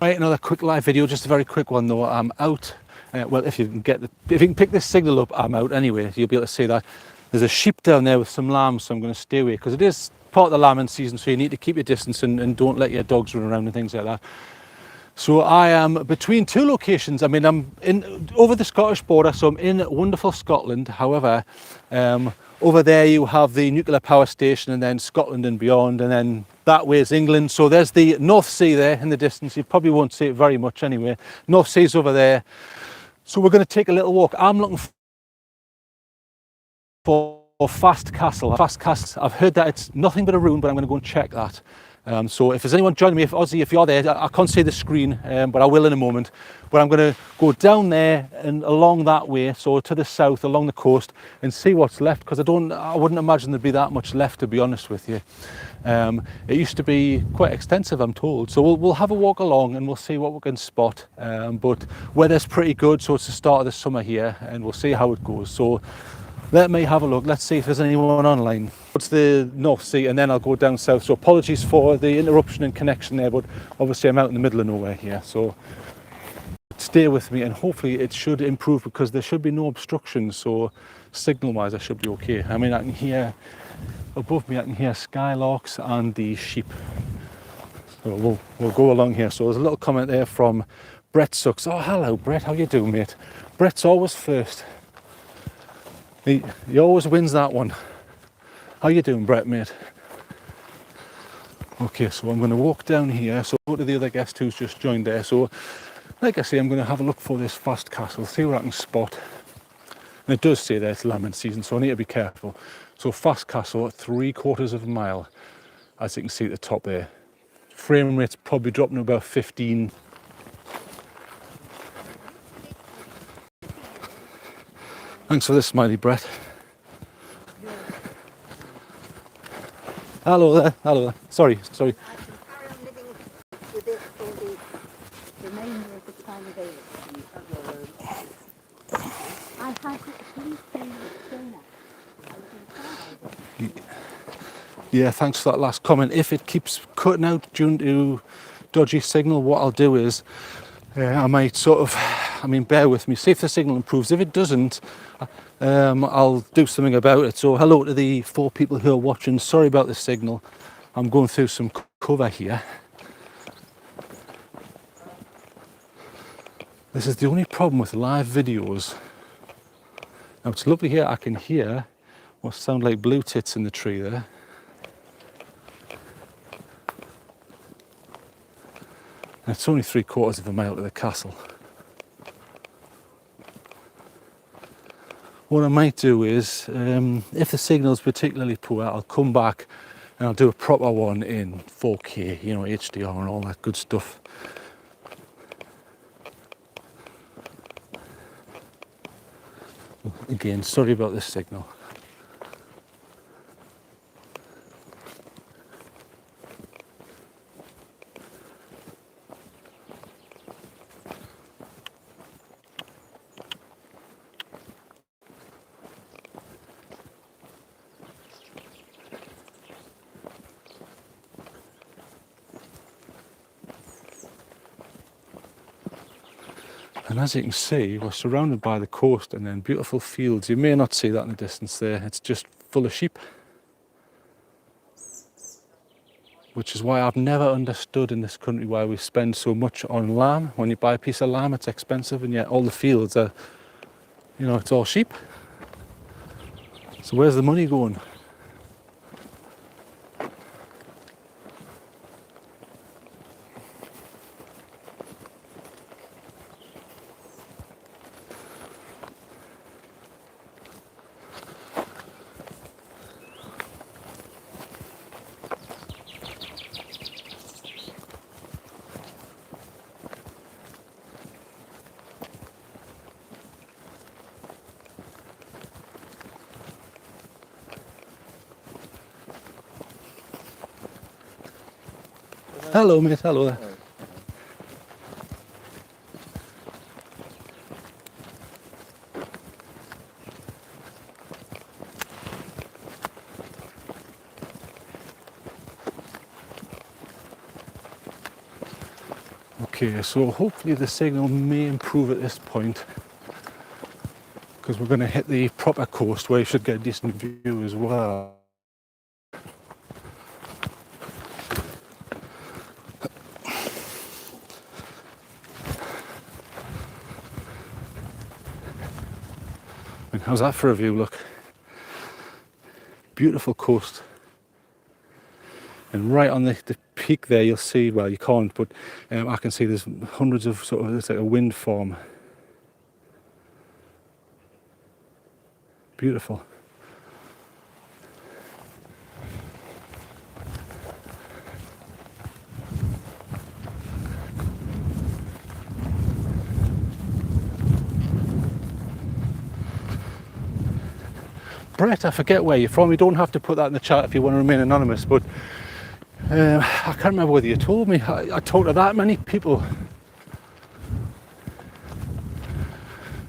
Right, another quick live video, just a very quick one though. I'm out. Well, if you can pick this signal up, I'm out anyway. You'll be able to see that. There's a sheep down there with some lambs, so I'm going to stay away because it is part of the lambing season, so you need to keep your distance and don't let your dogs run around and things like that. So I am between two locations. I mean, I'm over the Scottish border, so I'm in wonderful Scotland. However, over there you have the nuclear power station, and then Scotland and beyond, and then that way is England. So there's the North Sea there in the distance. You probably won't see it very much anyway. North Sea's over there. So we're going to take a little walk. I'm looking for Fast Castle. Fast Castle. I've heard that it's nothing but a ruin, but I'm going to go and check that. So if there's anyone joining me, if Ozzy, if you're there, I can't see the screen, but I will in a moment. But I'm going to go down there and along that way, so to the south, along the coast, and see what's left, because I wouldn't imagine there'd be that much left, to be honest with you. It used to be quite extensive, I'm told. So we'll have a walk along and we'll see what we can spot. But weather's pretty good, so it's the start of the summer here, and we'll see how it goes. So let me have a look. Let's see if there's anyone online. It's the North Sea, and then I'll go down south. So apologies for the interruption and connection there, but obviously I'm out in the middle of nowhere here. So stay with me, and hopefully it should improve, because there should be no obstructions. So signal-wise, I should be okay. I mean, I can hear above me. I can hear skylarks and the sheep. So we'll go along here. So there's a little comment there from Brett Sucks. Oh, hello, Brett. How you doing, mate? Brett's always first. He always wins that one. How you doing, Brett, mate? Okay, so I'm going to walk down here. So go to the other guest who's just joined there. So, like I say, I'm going to have a look for this Fast Castle, see what I can spot. And it does say that it's lambing season, so I need to be careful. So Fast Castle, 3/4 of a mile, as you can see at the top there. Frame rate's probably dropping to about 15. Thanks for this, smiley, Brett. Hello there, hello there. Sorry. I can carry on living with it for the remainder of the time available. I had police saying that. Yeah, thanks for that last comment. If it keeps cutting out due to dodgy signal, what I'll do is I might bear with me, see if the signal improves. If it doesn't, I'll do something about it. So hello to the 4 people who are watching. Sorry about the signal. I'm going through some cover here. This is the only problem with live videos. Now it's lovely here. I can hear what sound like blue tits in the tree there. And it's only 3/4 of a mile to the castle. What I might do is, if the signal's particularly poor, I'll come back and I'll do a proper one in 4K, you know, HDR and all that good stuff. Again, sorry about this signal. And as you can see, we're surrounded by the coast and then beautiful fields. You may not see that in the distance there. It's just full of sheep. Which is why I've never understood in this country why we spend so much on lamb. When you buy a piece of lamb, it's expensive, and yet all the fields are, you know, it's all sheep. So where's the money going? Hello, mate. Hello there. Okay, so hopefully the signal may improve at this point, because we're going to hit the proper coast where you should get a decent view as well. And how's that for a view? Look, beautiful coast. And right on the peak there, you'll see, well, you can't, but I can see there's hundreds of sort of, it's like a wind farm. Beautiful. Brett, I forget where you're from. You don't have to put that in the chat if you want to remain anonymous, but I can't remember whether you told me. I talked to that many people.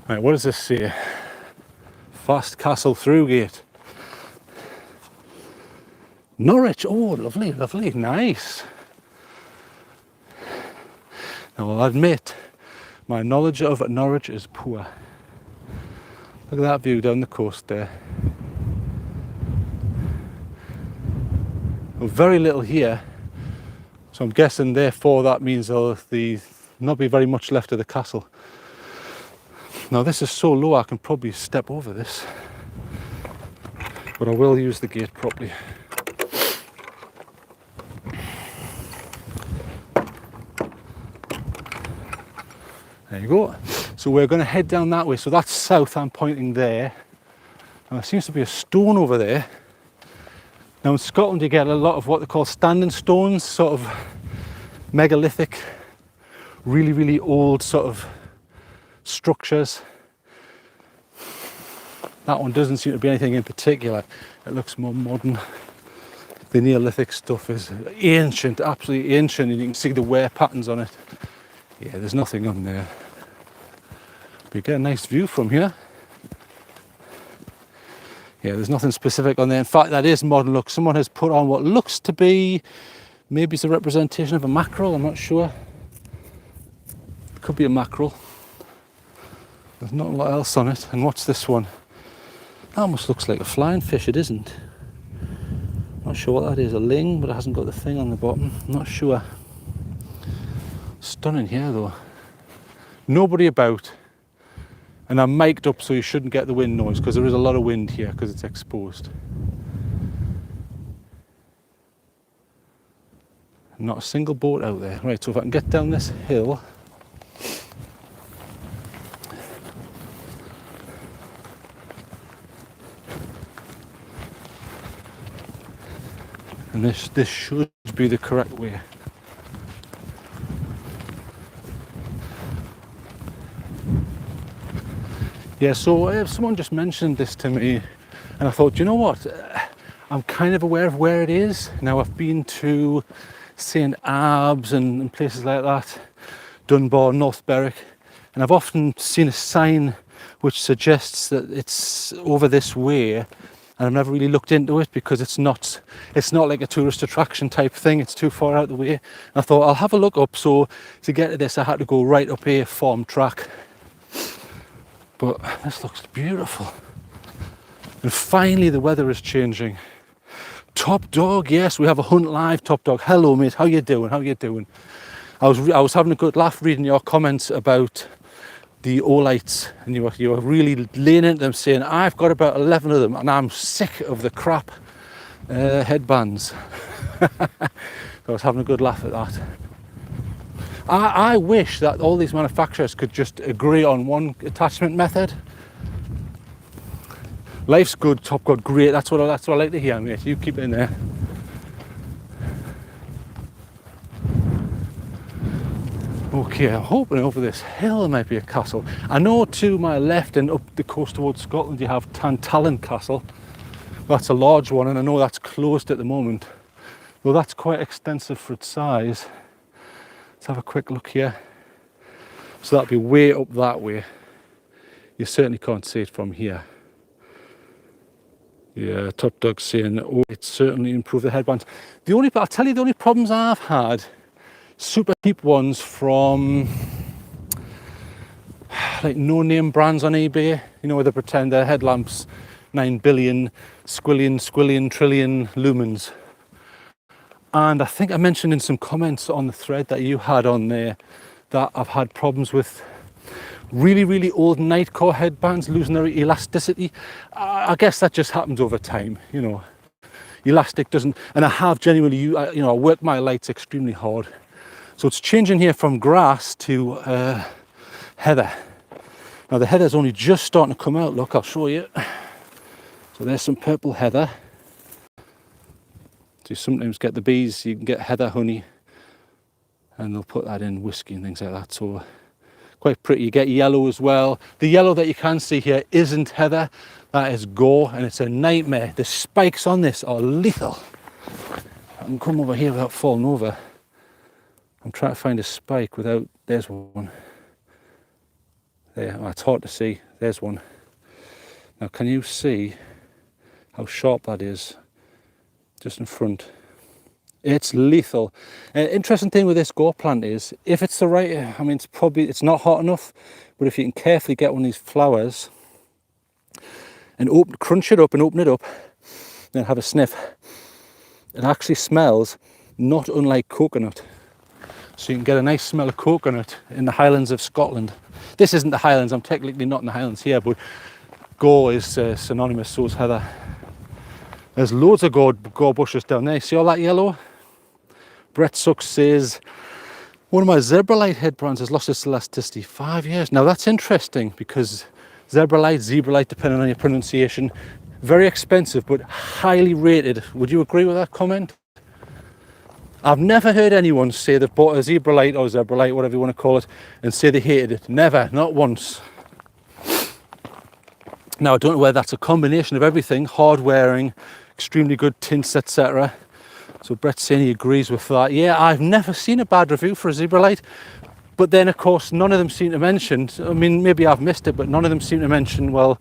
Right, what does this say? Fast Castle through gate. Norwich. Oh, lovely, lovely, nice. Now, I'll admit, my knowledge of Norwich is poor. Look at that view down the coast there. Well, very little here, so I'm guessing therefore that means there'll not be very much left of the castle. Now this is so low I can probably step over this, but I will use the gate properly. There you go. So we're going to head down that way. So that's south, I'm pointing there. And there seems to be a stone over there. Now in Scotland you get a lot of what they call standing stones, sort of megalithic, really, really old sort of structures. That one doesn't seem to be anything in particular. It looks more modern. The Neolithic stuff is ancient, absolutely ancient, and you can see the wear patterns on it. Yeah, there's nothing on there. But you get a nice view from here. Yeah, there's nothing specific on there. In fact, that is modern look. Someone has put on what looks to be, maybe it's a representation of a mackerel, I'm not sure. It could be a mackerel. There's not a lot else on it. And what's this one? That almost looks like a flying fish, it isn't. Not sure what that is, a ling, but it hasn't got the thing on the bottom. Not sure. Stunning here though. Nobody about. And I'm mic'd up so you shouldn't get the wind noise, because there is a lot of wind here because it's exposed. Not a single boat out there. Right, so if I can get down this hill. And this should be the correct way. Yeah, so someone just mentioned this to me, and I thought, you know what? I'm kind of aware of where it is. Now, I've been to St. Abbs and places like that, Dunbar, North Berwick, and I've often seen a sign which suggests that it's over this way, and I've never really looked into it because it's not like a tourist attraction type thing. It's too far out of the way. And I thought I'll have a look up. So to get to this, I had to go right up a farm track. But this looks beautiful. And finally the weather is changing. Top Dog, yes, we have a hunt live. Top Dog, hello mate, how you doing? How you doing? I was having a good laugh reading your comments about the Olites, and you were really laying into them, saying I've got about 11 of them and I'm sick of the crap headbands. I was having a good laugh at that. I wish that all these manufacturers could just agree on one attachment method. Life's good, Top God, great. That's what I like to hear, mate. You keep it in there. Okay, I'm hoping over this hill there might be a castle. I know to my left and up the coast towards Scotland you have Tantallon Castle. That's a large one, and I know that's closed at the moment. Though that's quite extensive for its size. Let's have a quick look here. So that'll be way up that way. You certainly can't see it from here. Yeah, Top Dog's saying, oh, it's certainly improved the headbands. I'll tell you the only problems I've had super cheap ones from like no-name brands on eBay, you know, where they pretend they're headlamps, 9 billion, squillion, trillion lumens. And I think I mentioned in some comments on the thread that you had on there that I've had problems with really old Nightcore headbands losing their elasticity. I guess that just happens over time, you know. Elastic doesn't, and I have genuinely, you know, I work my lights extremely hard. So it's changing here from grass to heather. Now the heather's only just starting to come out, look, I'll show you. So there's some purple heather. So you sometimes get the bees, you can get heather honey, and they'll put that in whiskey and things like that. So quite pretty. You get yellow as well. The yellow that you can see here isn't heather, that is gore, and it's a nightmare. The spikes on this are lethal. I can come over here without falling over. I'm trying to find a spike without, there's one. There, oh, it's hard to see, there's one. Now can you see how sharp that is? Just in front. It's lethal. Interesting thing with this gore plant is, if it's the right, I mean, it's not hot enough, but if you can carefully get one of these flowers and crunch it up and open it up, then have a sniff, it actually smells not unlike coconut. So you can get a nice smell of coconut in the Highlands of Scotland. This isn't the Highlands, I'm technically not in the Highlands here, but gore is synonymous, so is heather. There's loads of gore bushes down there. See all that yellow? Brett Sucks says, one of my zebralite headbands has lost its elasticity 5 years. Now that's interesting because zebralite, depending on your pronunciation, very expensive but highly rated. Would you agree with that comment? I've never heard anyone say they've bought a zebralite or zebralite, whatever you want to call it, and say they hated it. Never, not once. Now I don't know whether that's a combination of everything, hard wearing, extremely good tints, etc. So Brett's saying he agrees with that. Yeah, I've never seen a bad review for a zebralite, but then of course none of them seem to mention, I mean maybe I've missed it, but none of them seem to mention, well,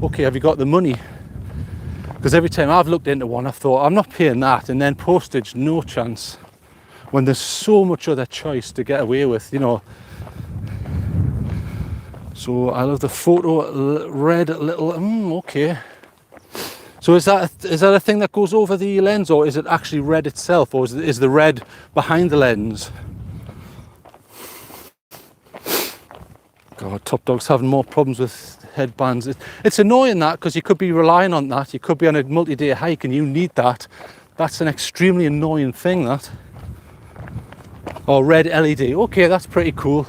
okay, have you got the money? Because every time I've looked into one, I've thought, I'm not paying that, and then postage, no chance. When there's so much other choice to get away with, you know. So I love the photo, red little, okay. So is that a thing that goes over the lens, or is it actually red itself, or is the red behind the lens? God, Top Dog's having more problems with headbands. It's annoying that, because you could be relying on that. You could be on a multi-day hike and you need that. That's an extremely annoying thing, that. Or red LED. Okay, that's pretty cool.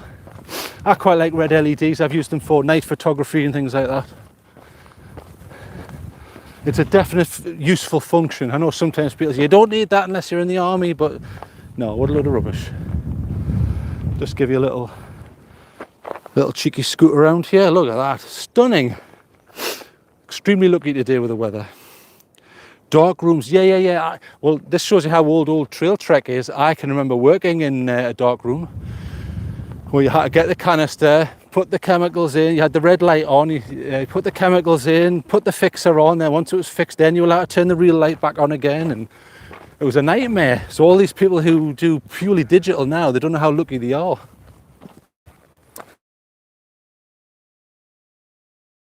I quite like red LEDs. I've used them for night photography and things like that. It's a definite useful function. I know sometimes people say you don't need that unless you're in the army, but no, what a load of rubbish. Just give you a little cheeky scoot around here. Look at that, stunning. Extremely lucky today with the weather. Dark rooms, yeah. Well, this shows you how old TrailTrek is. I can remember working in a dark room where you had to get the canister, put the chemicals in, you had the red light on, you put the chemicals in, put the fixer on, then once it was fixed then you were allowed to turn the real light back on again, and it was a nightmare. So all these people who do purely digital now, they don't know how lucky they are.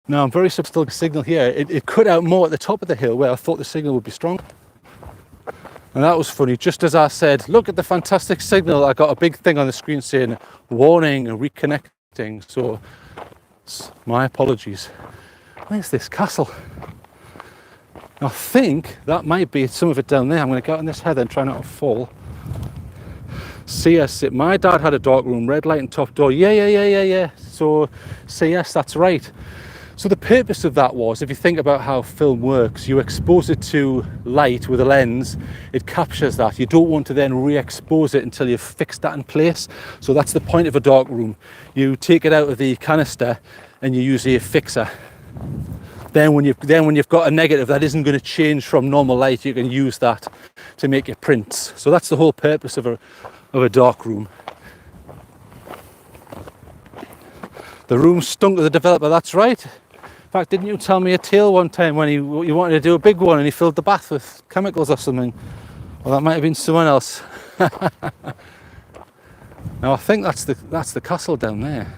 Now I'm very still signal here. It cut out more at the top of the hill where I thought the signal would be strong. And that was funny. Just as I said, look at the fantastic signal, I got a big thing on the screen saying warning and reconnecting. So my apologies. Where's this castle? I think that might be some of it down there. I'm going to get on this heather and try not to fall. CS, my dad had a dark room, red light and top door. Yeah. So CS, that's right. So the purpose of that was, if you think about how film works, you expose it to light with a lens, it captures that. You don't want to then re-expose it until you've fixed that in place. So that's the point of a dark room. You take it out of the canister and you use a fixer. Then when you've got a negative that isn't going to change from normal light, you can use that to make your prints. So that's the whole purpose of a dark room. The room stunk to the developer, that's right. In fact, didn't you tell me a tale one time when you wanted to do a big one and he filled the bath with chemicals or something? Well, that might have been someone else. Now I think that's the castle down there.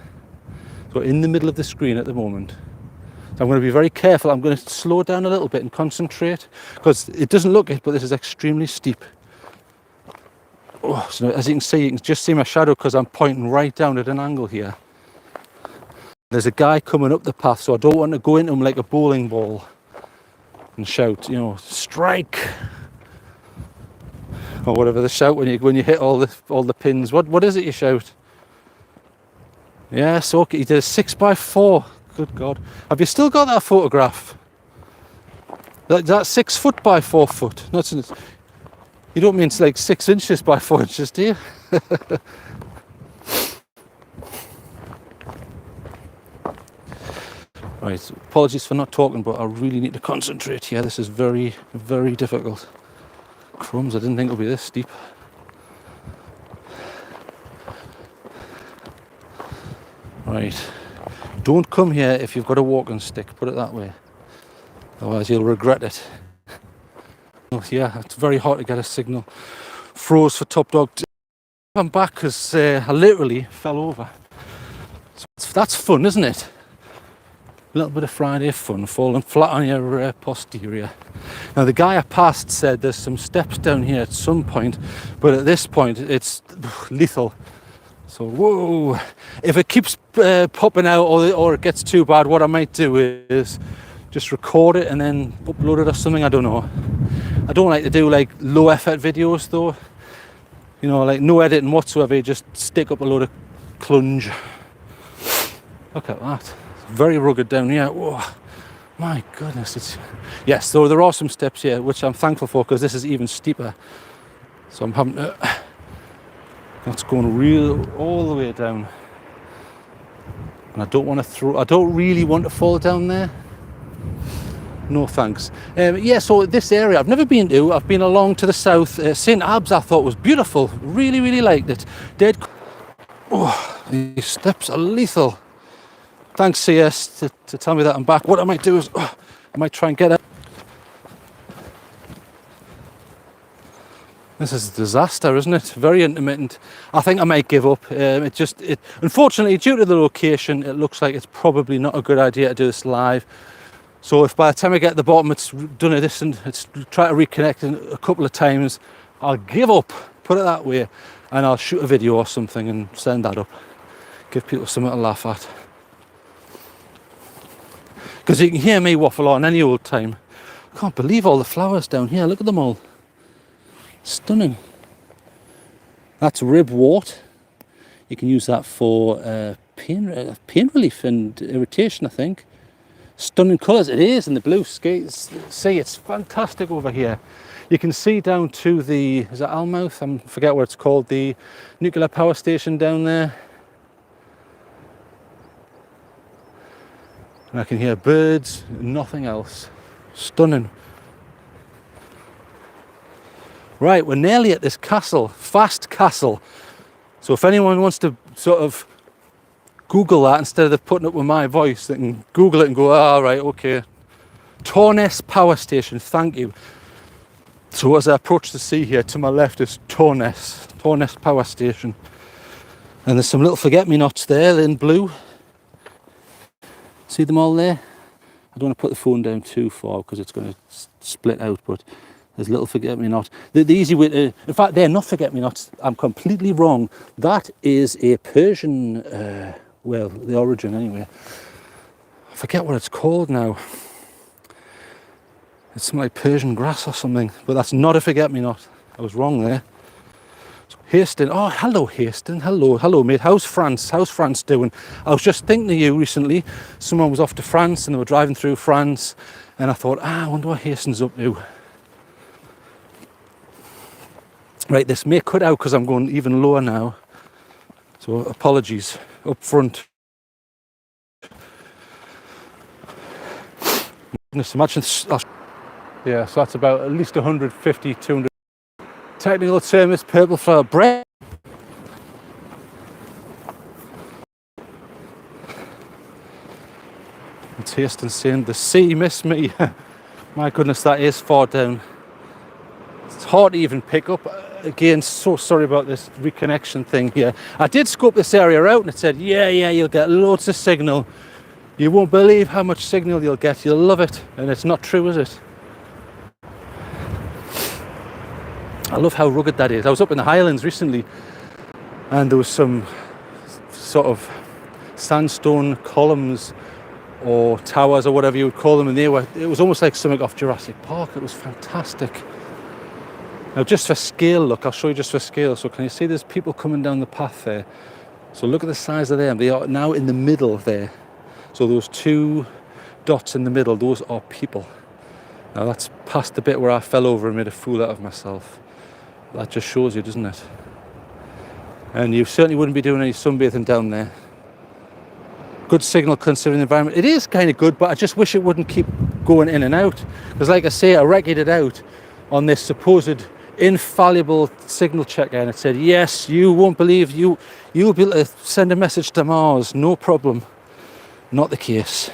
So in the middle of the screen at the moment. So I'm going to be very careful. I'm going to slow down a little bit and concentrate, because it doesn't look it, but this is extremely steep. Oh, so as you can just see my shadow because I'm pointing right down at an angle here. There's a guy coming up the path, so I don't want to go into him like a bowling ball and shout, you know, strike, or whatever they shout when you hit all the pins. What is it you shout? Yes, okay. He did a 6x4. Good God, have you still got that photograph? That's 6 foot by 4 foot. Not, you don't mean it's like 6 inches by 4 inches, do you? Right, apologies for not talking, but I really need to concentrate here. This is very, very difficult. Crumbs, I didn't think it would be this steep. Right, don't come here if you've got a walking stick, put it that way. Otherwise you'll regret it. Oh, yeah, it's very hard to get a signal. Froze for top dog. I'm back because I literally fell over. So that's fun, isn't it? A little bit of Friday fun, falling flat on your posterior. Now the guy I passed said there's some steps down here at some point, but at this point it's lethal. So whoa, if it keeps popping out or it gets too bad, what I might do is just record it and then upload it or something. I don't know. I don't like to do like low effort videos though. You know, like no editing whatsoever, you just stick up a load of clunge. Look at that. Very rugged down here. Whoa, my goodness. Yes, so there are some steps here, which I'm thankful for, because this is even steeper. So I'm having to, that's going all the way down. And I don't really want to fall down there. No thanks. Yeah, so this area I've never been to. I've been along to the south. St. Abbs I thought was beautiful. Really, really liked it. Oh, these steps are lethal. Thanks, CS, to tell me that I'm back. What I might do is, I might try and get out. This is a disaster, isn't it? Very intermittent. I think I might give up. Unfortunately, due to the location, it looks like it's probably not a good idea to do this live. So if by the time I get to the bottom, it's done a distance, it's try to reconnect a couple of times, I'll give up, put it that way, and I'll shoot a video or something and send that up. Give people something to laugh at. Because you can hear me waffle on any old time. I can't believe all the flowers down here. Look at them all. Stunning. That's ribwort. You can use that for pain relief and irritation, I think. Stunning colours. It is in the blue sky. See, it's fantastic over here. You can see down to is that Almouth? I forget what it's called. The nuclear power station down there. And I can hear birds, nothing else. Stunning. Right, we're nearly at this castle, Fast Castle. So if anyone wants to sort of Google that instead of putting up with my voice, they can Google it and go, ah, right, okay. Torness Power Station, thank you. So as I approach the sea here, to my left is Torness Power Station. And there's some little forget-me-nots there in blue. See them all there? I don't want to put the phone down too far because it's going to split out, but there's little forget-me-not. The easy way to, in fact, they're not forget-me-nots. I'm completely wrong. That is a Persian, well, the origin anyway. I forget what it's called now. It's something like Persian grass or something, but that's not a forget-me-not. I was wrong there. Hayston, oh hello Hayston, hello mate, how's France doing? I was just thinking of you recently. Someone was off to France and they were driving through France and I thought, I wonder what Hayston's up to. Right, this may cut out because I'm going even lower now, so apologies up front. Imagine, yeah, so that's about at least 150, 200. Technical term is purple flower bread. It's Hayston saying the sea missed me. My goodness, that is far down. It's hard to even pick up. again, so sorry about this reconnection thing here. I did scope this area out and it said, yeah, you'll get loads of signal. You won't believe how much signal you'll get. You'll love it. And it's not true, is it? I love how rugged that is. I was up in the Highlands recently and there was some sort of sandstone columns or towers or whatever you would call them, and it was almost like something off Jurassic Park. It was fantastic. Now just for scale, look, I'll show you just for scale. So can you see there's people coming down the path there? So look at the size of them. They are now in the middle there. So those two dots in the middle, those are people. Now that's past the bit where I fell over and made a fool out of myself. That just shows you, doesn't it? And you certainly wouldn't be doing any sunbathing down there. Good signal considering the environment. It is kind of good, but I just wish it wouldn't keep going in and out. Because like I say, I reckoned it out on this supposed infallible signal checker, and it said, yes, you won't believe you'll be able to send a message to Mars, no problem. Not the case.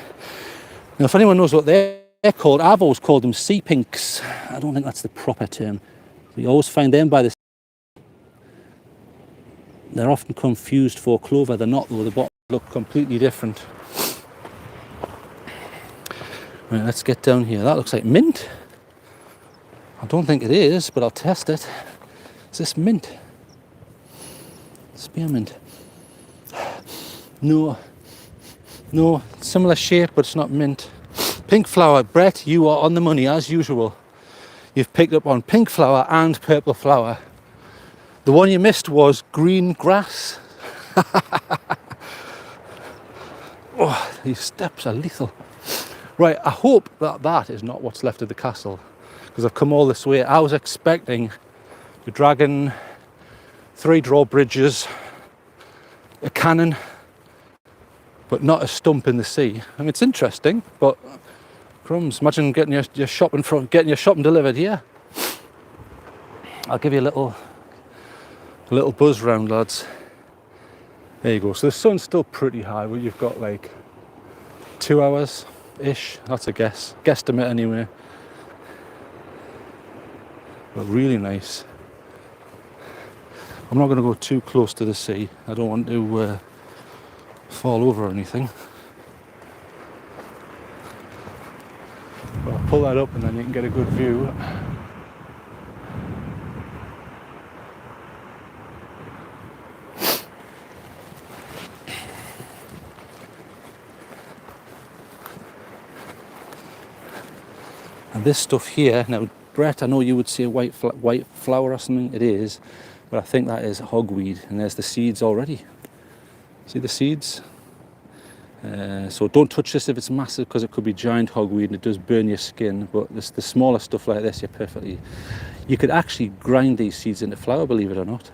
Now, if anyone knows what they're called, I've always called them sea pinks. I don't think that's the proper term. We always find them by the... They're often confused for clover. They're not, though. The bottom look completely different. Right, let's get down here. That looks like mint. I don't think it is, but I'll test it. Is this mint? Spearmint. No, similar shape, but it's not mint. Pink flower. Brett, you are on the money as usual. You've picked up on pink flower and purple flower. The one you missed was green grass. Oh, these steps are lethal. Right, I hope that is not what's left of the castle, because I've come all this way. I was expecting the dragon, 3 drawbridges, a cannon, but not a stump in the sea. I mean, it's interesting, but crumbs. Imagine getting your shopping delivered here. I'll give you a little buzz round, lads. There you go. So the sun's still pretty high, but you've got like 2 hours ish. That's a guesstimate anyway. But really nice. I'm not going to go too close to the sea. I don't want to fall over or anything. But I'll pull that up and then you can get a good view. And this stuff here, now Brett, I know you would say white flower or something. It is, but I think that is hogweed, and there's the seeds already. See the seeds? So don't touch this if it's massive, because it could be giant hogweed and it does burn your skin. But the smaller stuff like this, you could actually grind these seeds into flour, believe it or not.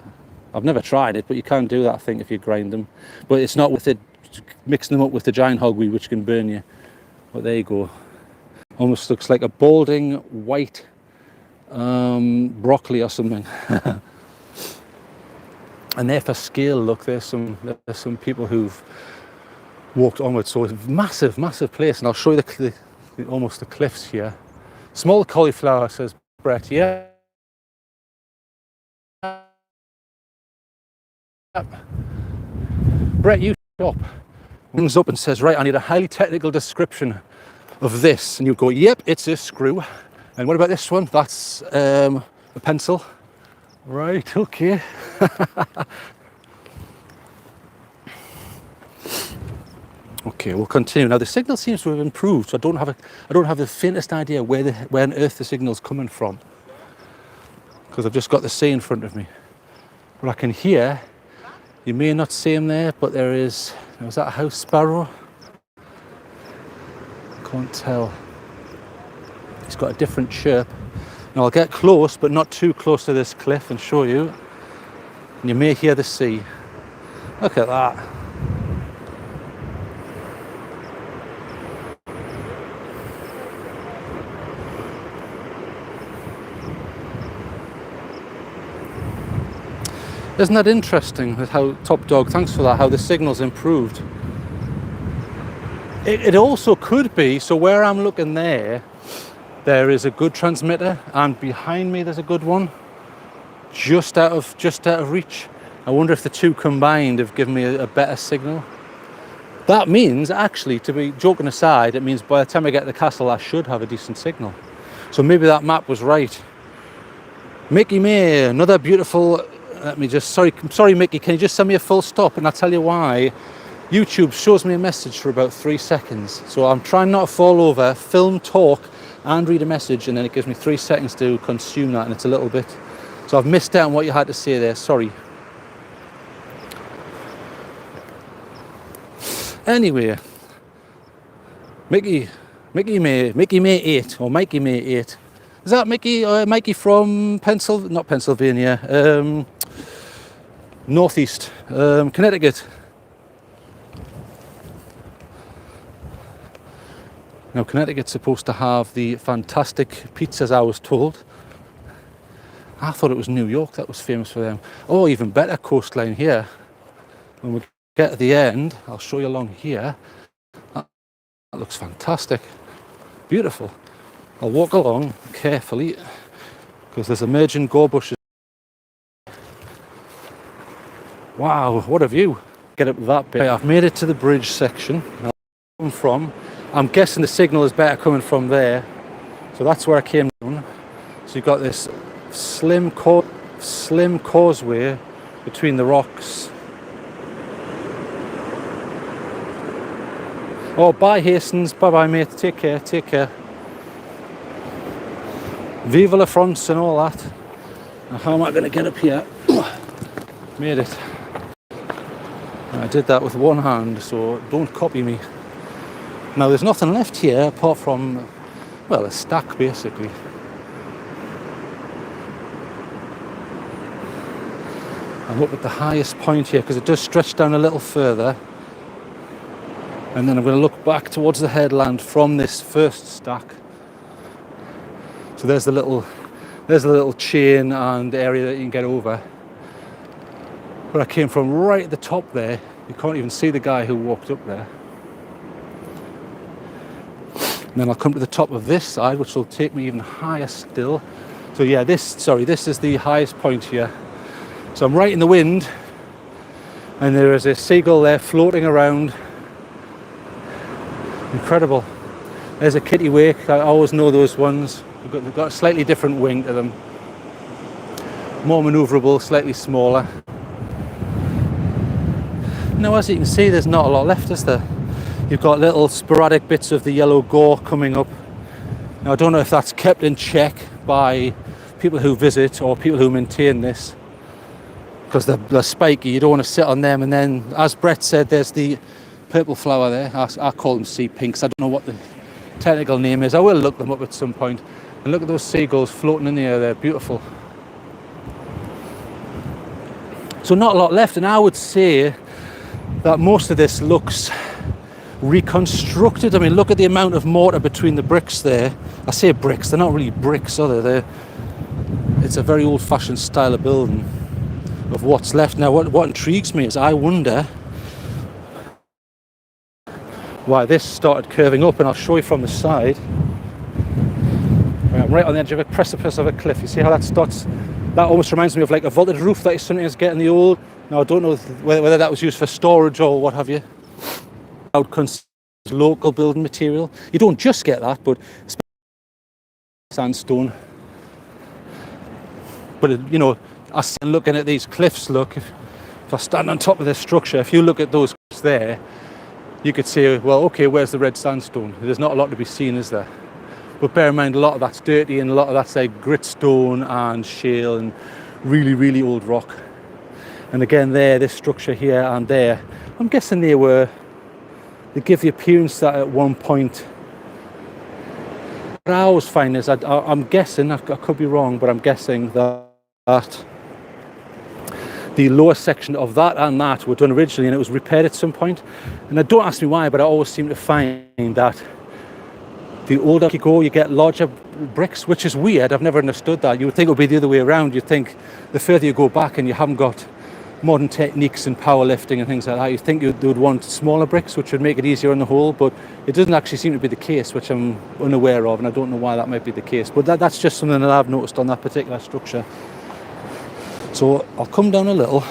I've never tried it, but you can do that, I think, if you grind them. But it's not with it mixing them up with the giant hogweed, which can burn you. But there you go. Almost looks like a balding white broccoli or something. And there for scale, look, there's some people who've walked onwards. So it's a massive place, and I'll show you almost the cliffs here. Small cauliflower, says Brett. Yeah. Brett, you stop. Rings up and says, right, I need a highly technical description of this, and you go, yep, it's a screw. And what about this one? That's a pencil. Right, okay. Okay, we'll continue. Now the signal seems to have improved, so I don't have the faintest idea where on earth the signal's coming from, because I've just got the sea in front of me. But I can hear, you may not see him there, but there is that a house sparrow? Can't tell. He's got a different chirp. Now I'll get close, but not too close to this cliff, and show you. And you may hear the sea. Look at that. Isn't that interesting with how Top Dog, thanks for that, how the signal's improved. It also could be, so where I'm looking there is a good transmitter, and behind me there's a good one. just out of reach. I wonder if the two combined have given me a better signal. That means, actually, to be joking aside, it means by the time I get to the castle, I should have a decent signal. So maybe that map was right. Mickey May, another beautiful. Sorry, Mickey. Can you just send me a full stop? And I'll tell you why. YouTube shows me a message for about 3 seconds. So I'm trying not to fall over, film, talk, and read a message, and then it gives me 3 seconds to consume that, and it's a little bit. So I've missed out on what you had to say there. Sorry. Anyway, Mickey May 8 or Mikey May 8. Is that Mikey from not Pennsylvania, Northeast, Connecticut? Now Connecticut's supposed to have the fantastic pizzas, I was told. I thought it was New York that was famous for them. Oh, even better coastline here. When we get to the end, I'll show you along here. That looks fantastic. Beautiful. I'll walk along carefully because there's emerging gore bushes. Wow, what a view. Get up that bit. I've made it to the bridge section. I'm guessing the signal is better coming from there. So that's where I came down. So you've got this slim causeway between the rocks. Oh, bye Hastings, bye mate, take care. Vive la France and all that. Now how am I going to get up here? Made it. I did that with one hand, so don't copy me. Now there's nothing left here apart from, well, a stack basically. I'm up at the highest point here because it does stretch down a little further. And then I'm going to look back towards the headland from this first stack. So there's the little chain and area that you can get over. Where I came from, right at the top there, you can't even see the guy who walked up there. And then I'll come to the top of this side, which will take me even higher still. So yeah, this is the highest point here. So I'm right in the wind, and there is a seagull there floating around. Incredible. There's a kittiwake. I always know those ones. They've got a slightly different wing to them. More manoeuvrable, slightly smaller. Now, as you can see, there's not a lot left, is there? You've got little sporadic bits of the yellow gore coming up. Now, I don't know if that's kept in check by people who visit or people who maintain this, because they're spiky. You don't want to sit on them. And then, as Brett said, there's the purple flower there. I call them sea pinks. I don't know what the technical name is. I will look them up at some point. And look at those seagulls floating in the air. They're beautiful. So not a lot left, and I would say that most of this looks reconstructed. I mean, look at the amount of mortar between the bricks there. I say bricks, they're not really bricks, are they? It's a very old-fashioned style of building of what's left. Now, what intrigues me is I wonder why this started curving up, and I'll show you from the side. I'm right on the edge of a precipice of a cliff. You see how that starts? That almost reminds me of like a vaulted roof that you sometimes get in the old. Now, I don't know whether that was used for storage or what have you. I would consider local building material. You don't just get that, but sandstone. But you know, looking at these cliffs, look, if I stand on top of this structure, if you look at those cliffs there, you could say, well, okay, where's the red sandstone? There's not a lot to be seen, is there? But bear in mind, a lot of that's dirty and a lot of that's like gritstone and shale and really, really old rock. And again, this structure here and there, I'm guessing they give the appearance that at one point. What I always find is, I'm guessing, I could be wrong, but I'm guessing that the lower section of that and that were done originally and it was repaired at some point. And don't ask me why, but I always seem to find that the older you go, you get larger bricks, which is weird. I've never understood that. You would think it would be the other way around. You'd think the further you go back and you haven't got modern techniques and powerlifting and things like that, you think they would want smaller bricks, which would make it easier on the whole, but it doesn't actually seem to be the case, which I'm unaware of, and I don't know why that might be the case. But that's just something that I've noticed on that particular structure. So I'll come down a little.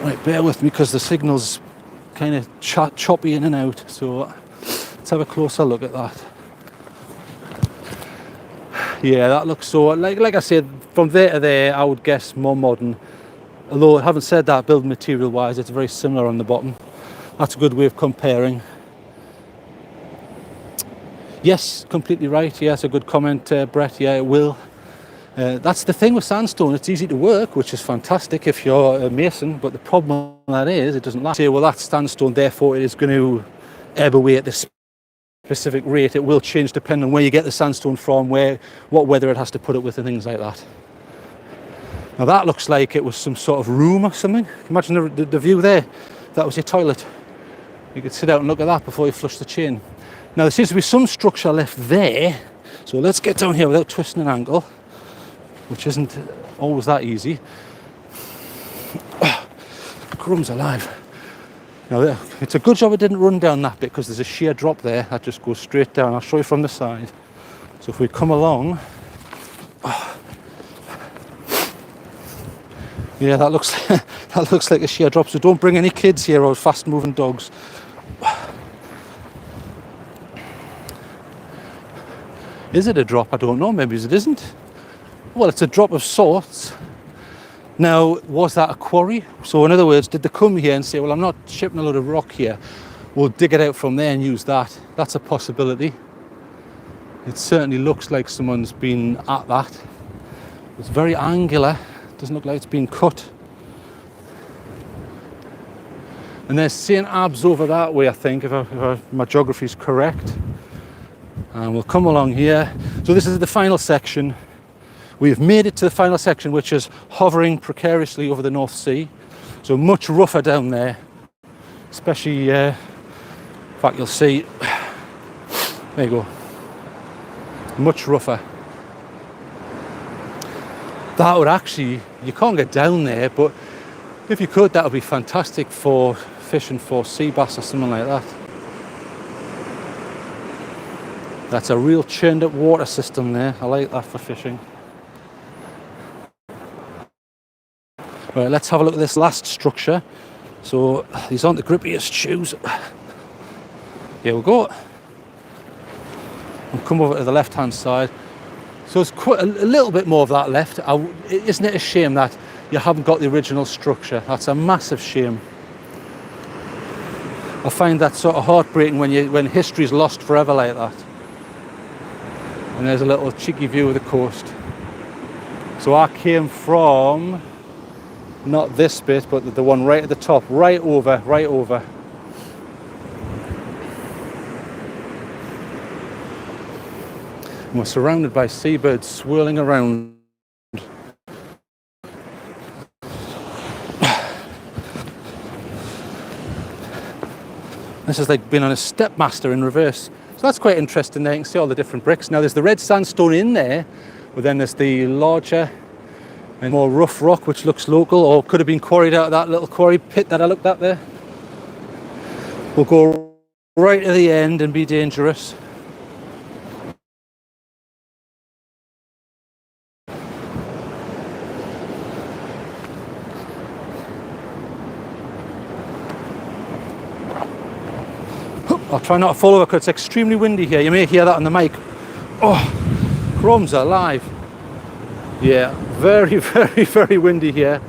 Right, bear with me because the signal's kind of choppy in and out. So let's have a closer look at that. Yeah, that looks so, like I said, from there to there, I would guess more modern. Although, having said that, building material wise, it's very similar on the bottom. That's a good way of comparing. Yes, completely right. Yes, a good comment, Brett. Yeah, it will. That's the thing with sandstone. It's easy to work, which is fantastic if you're a mason. But the problem with that is it doesn't last. Say, well, that's sandstone, therefore it is going to ebb away at this specific rate. It will change depending on where you get the sandstone from, what weather it has to put it with, and things like that. Now that looks like it was some sort of room or something. Imagine the view there. That was your toilet. You could sit out and look at that before you flush the chain. Now there seems to be some structure left there, so let's get down here without twisting an ankle, which isn't always that easy. Crumbs alive. Now it's a good job it didn't run down that bit, because there's a sheer drop there that just goes straight down. I'll show you from the side. So if we come along, yeah, that looks that looks like a sheer drop. So don't bring any kids here or fast-moving dogs. Is it a drop? I don't know. Maybe it isn't. Well, it's a drop of sorts. Now, was that a quarry? So in other words, did they come here and say, well, I'm not shipping a load of rock here, we'll dig it out from there and use that? That's a possibility. It certainly looks like someone's been at that. It's very angular. It doesn't look like it's been cut. And there's St. Abbs over that way, I think, if my geography is correct. And we'll come along here. So this is the final section. We've made it to the final section, which is hovering precariously over the North Sea. So much rougher down there, especially, in fact, you'll see, there you go, much rougher. That would actually, you can't get down there, but if you could, that would be fantastic for fishing for sea bass or something like that. That's a real churned up water system there. I like that for fishing. Right, let's have a look at this last structure. So these aren't the grippiest shoes. Here we go. We'll come over to the left hand side. So it's quite a little bit more of that left. Isn't it a shame that you haven't got the original structure? That's a massive shame. I find that sort of heartbreaking when history's lost forever like that. And there's a little cheeky view of the coast. So I came from, not this bit, but the one right at the top, right over. And we're surrounded by seabirds swirling around. This is like being on a stepmaster in reverse. So that's quite interesting there. You can see all the different bricks. Now there's the red sandstone in there, but then there's the larger and more rough rock, which looks local, or could have been quarried out of that little quarry pit that I looked at there. We'll go right to the end and be dangerous. I'll try not to fall over because it's extremely windy here. You may hear that on the mic. Oh, crumbs are alive. Yeah, very, very, very windy here.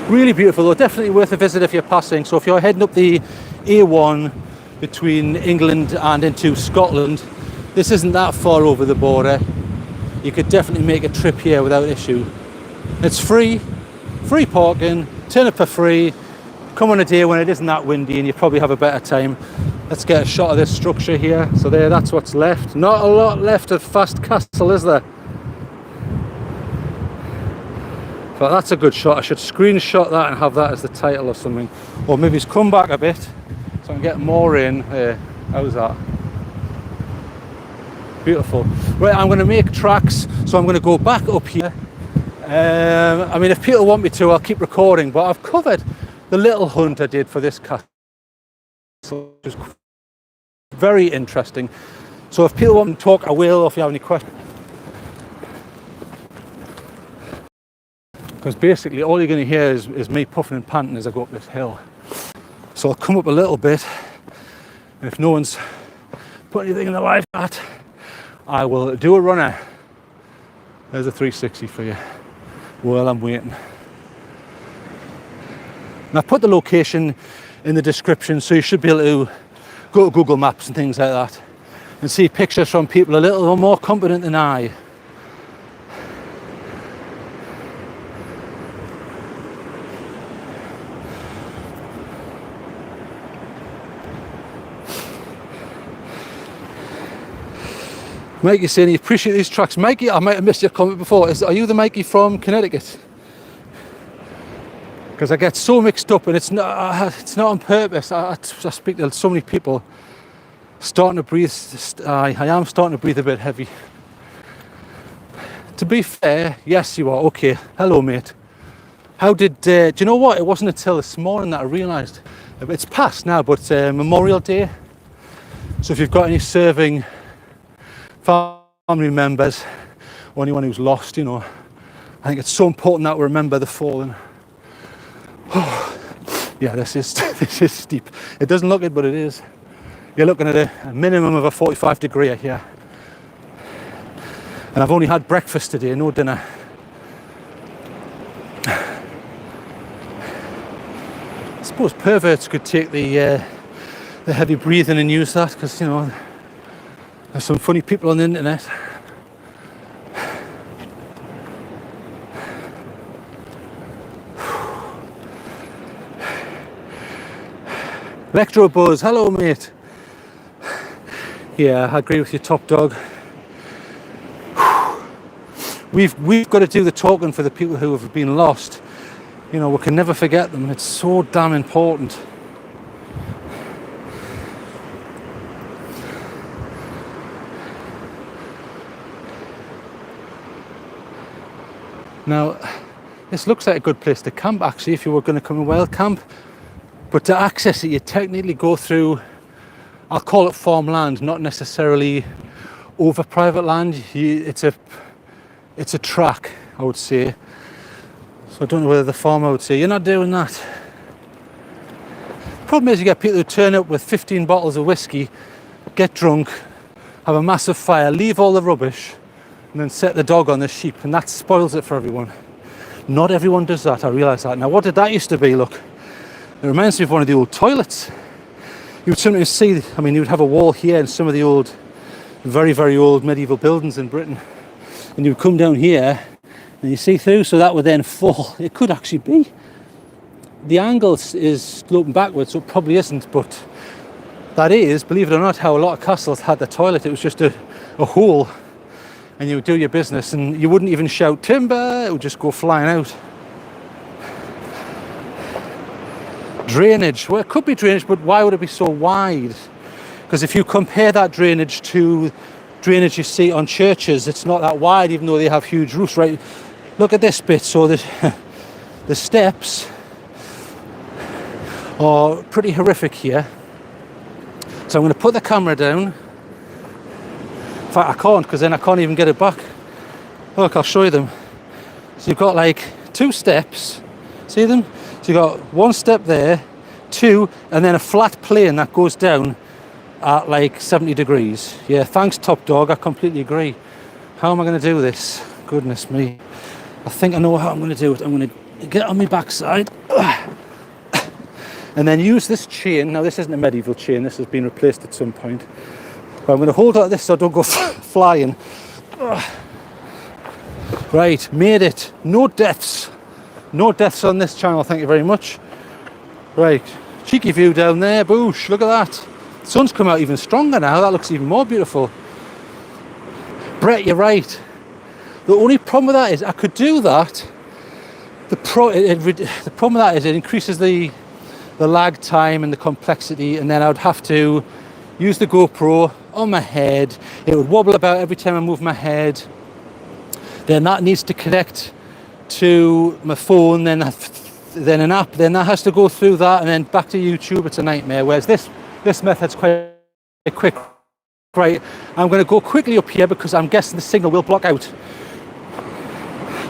Really beautiful though, definitely worth a visit if you're passing. So if you're heading up the A1 between England and into Scotland, this isn't that far over the border. You could definitely make a trip here without issue. It's free parking, turn up for free, come on a day when it isn't that windy and you probably have a better time. Let's get a shot of this structure here. So there, that's what's left. Not a lot left of Fast Castle, is there? But that's a good shot. I should screenshot that and have that as the title or something. Or maybe it's come back a bit so I can get more in. How's that? beautiful. Right, I'm going to make tracks, so I'm going to go back up here. I mean, if people want me to, I'll keep recording, but I've covered the little hunt I did for this castle, which is very interesting. So if people want me to talk, I will, or if you have any questions. Because basically all you're going to hear is me puffing and panting as I go up this hill. So I'll come up a little bit, and if no one's put anything in the live chat, I will do a runner. There's a 360 for you while I'm waiting. And I've put the location in the description, so you should be able to go to Google Maps and things like that and see pictures from people a little more competent than I. Mikey saying he appreciates these tracks. Mikey, I might have missed your comment before. Are you the Mikey from Connecticut? Because I get so mixed up, and it's not on purpose. I speak to so many people. Starting to breathe. I am starting to breathe a bit heavy. To be fair, yes, you are. Okay. Hello, mate. How did? Do you know what? It wasn't until this morning that I realised. It's past now, but Memorial Day. So if you've got any serving family members or anyone who's lost, you know, I think it's so important that we remember the fallen. Yeah, this is steep. It doesn't look it, but it is. You're looking at a minimum of a 45 degree here. And I've only had breakfast today, no dinner. I suppose perverts could take the heavy breathing and use that, because, you know, there's some funny people on the internet. Electro Buzz, hello mate. Yeah, I agree with you, Top Dog. We've got to do the talking for the people who have been lost. You know, we can never forget them. It's so damn important. Now, this looks like a good place to camp actually if you were going to come and wild camp. But to access it, you technically go through, I'll call it farmland, not necessarily over private land. It's a track, I would say. So I don't know whether the farmer would say, you're not doing that. Problem is you get people who turn up with 15 bottles of whiskey, get drunk, have a massive fire, leave all the rubbish, and then set the dog on the sheep, and that spoils it for everyone. Not everyone does that, I realise that. Now, what did that used to be? Look, it reminds me of one of the old toilets. You would sometimes see, I mean, you would have a wall here in some of the old, very, very old medieval buildings in Britain, and you would come down here and you see through, so that would then fall. It could actually be. The angle is sloping backwards, so it probably isn't, but that is, believe it or not, how a lot of castles had the toilet. It was just a hole, and you would do your business, and you wouldn't even shout timber, it would just go flying out. Drainage, well, it could be drainage, but why would it be so wide? Because if you compare that drainage to drainage you see on churches, it's not that wide, even though they have huge roofs, right? Look at this bit. So the steps are pretty horrific here. So I'm going to put the camera down. In fact, I can't, because then I can't even get it back. Look, I'll show you them. So you've got like 2 steps, see them? So you've got 1 step there, 2, and then a flat plane that goes down at like 70 degrees. Yeah, thanks Top Dog, I completely agree. How am I going to do this? Goodness me. I think I know how I'm going to do it. I'm going to get on my backside and then use this chain. Now this isn't a medieval chain, this has been replaced at some point. But I'm going to hold on to this so I don't go flying. Right, made it. No deaths. No deaths on this channel, thank you very much. Right, cheeky view down there, boosh, look at that. The sun's come out even stronger now, that looks even more beautiful. Brett, you're right. The only problem with that is I could do that. The problem with that is it increases the lag time and the complexity, and then I would have to use the GoPro on my head. It would wobble about every time I move my head. Then that needs to connect to my phone, then an app, then that has to go through that, and then back to YouTube. It's a nightmare. Whereas this method's quite quick. Right, I'm going to go quickly up here because I'm guessing the signal will block out.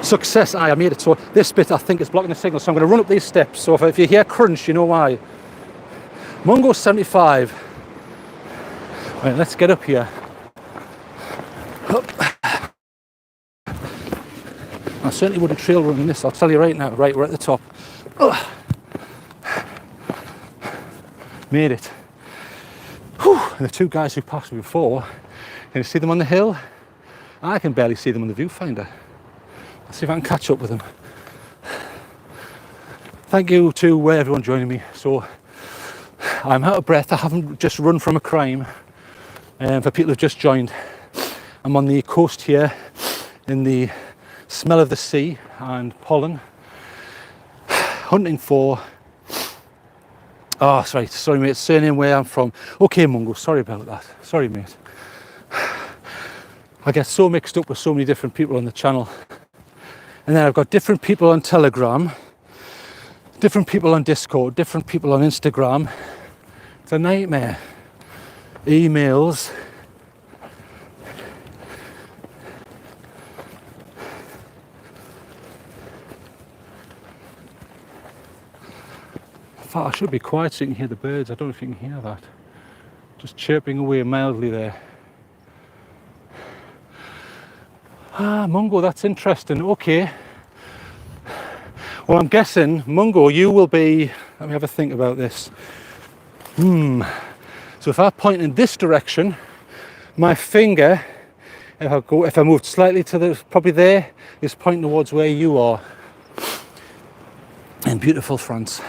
Success, I made it. So this bit I think is blocking the signal, so I'm going to run up these steps. So if you hear crunch, you know why. Mungo 75. Right, let's get up here. Up. I certainly wouldn't trail run this, I'll tell you right now. Right, we're at the top. Oh. Made it. Whew. And the two guys who passed me before, can you see them on the hill? I can barely see them on the viewfinder. Let's see if I can catch up with them. Thank you to everyone joining me. So I'm out of breath. I haven't just run from a crime. For people who've just joined, I'm on the coast here in the smell of the sea and pollen, hunting for, oh sorry mate, surname where I'm from. Okay Mungo, sorry about that, sorry mate. I get so mixed up with so many different people on the channel, and then I've got different people on Telegram, different people on Discord, different people on Instagram. It's a nightmare. Emails. In fact, I should be quiet so you can hear the birds. I don't know if you can hear that. Just chirping away mildly there. Ah, Mungo, that's interesting. Okay. Well, I'm guessing, Mungo, you will be... Let me have a think about this. So if I point in this direction, my finger, if I moved slightly to the, probably there, is pointing towards where you are. In beautiful France.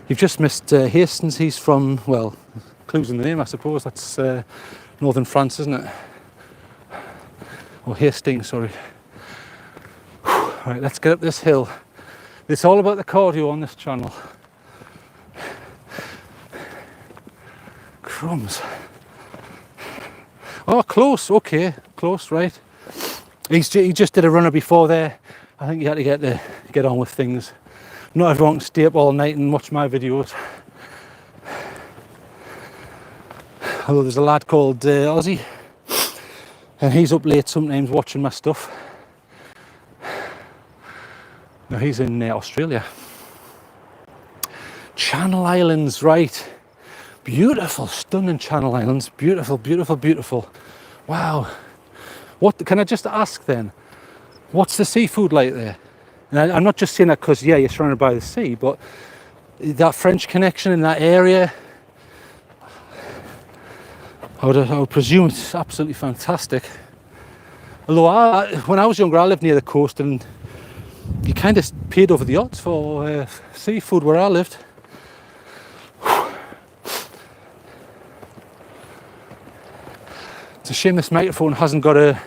You've just missed Hastings. He's from, well, clues in the name, I suppose. That's northern France, isn't it? Or Hastings, sorry. Right, let's get up this hill. It's all about the cardio on this channel. Crumbs. Oh, close. Okay, close. Right. He just did a runner before there. I think you had to get on with things. Not everyone can stay up all night and watch my videos. Although there's a lad called Ozzy, and he's up late sometimes watching my stuff. Now he's in Australia. Channel Islands, right. Beautiful, stunning Channel Islands. Beautiful, beautiful, beautiful. Wow. What can I just ask then? What's the seafood like there? And I'm not just saying that because, yeah, you're surrounded by the sea, but that French connection in that area, I would presume it's absolutely fantastic. Although when I was younger, I lived near the coast, and you kind of paid over the odds for seafood where I lived. It's a shame this microphone hasn't got a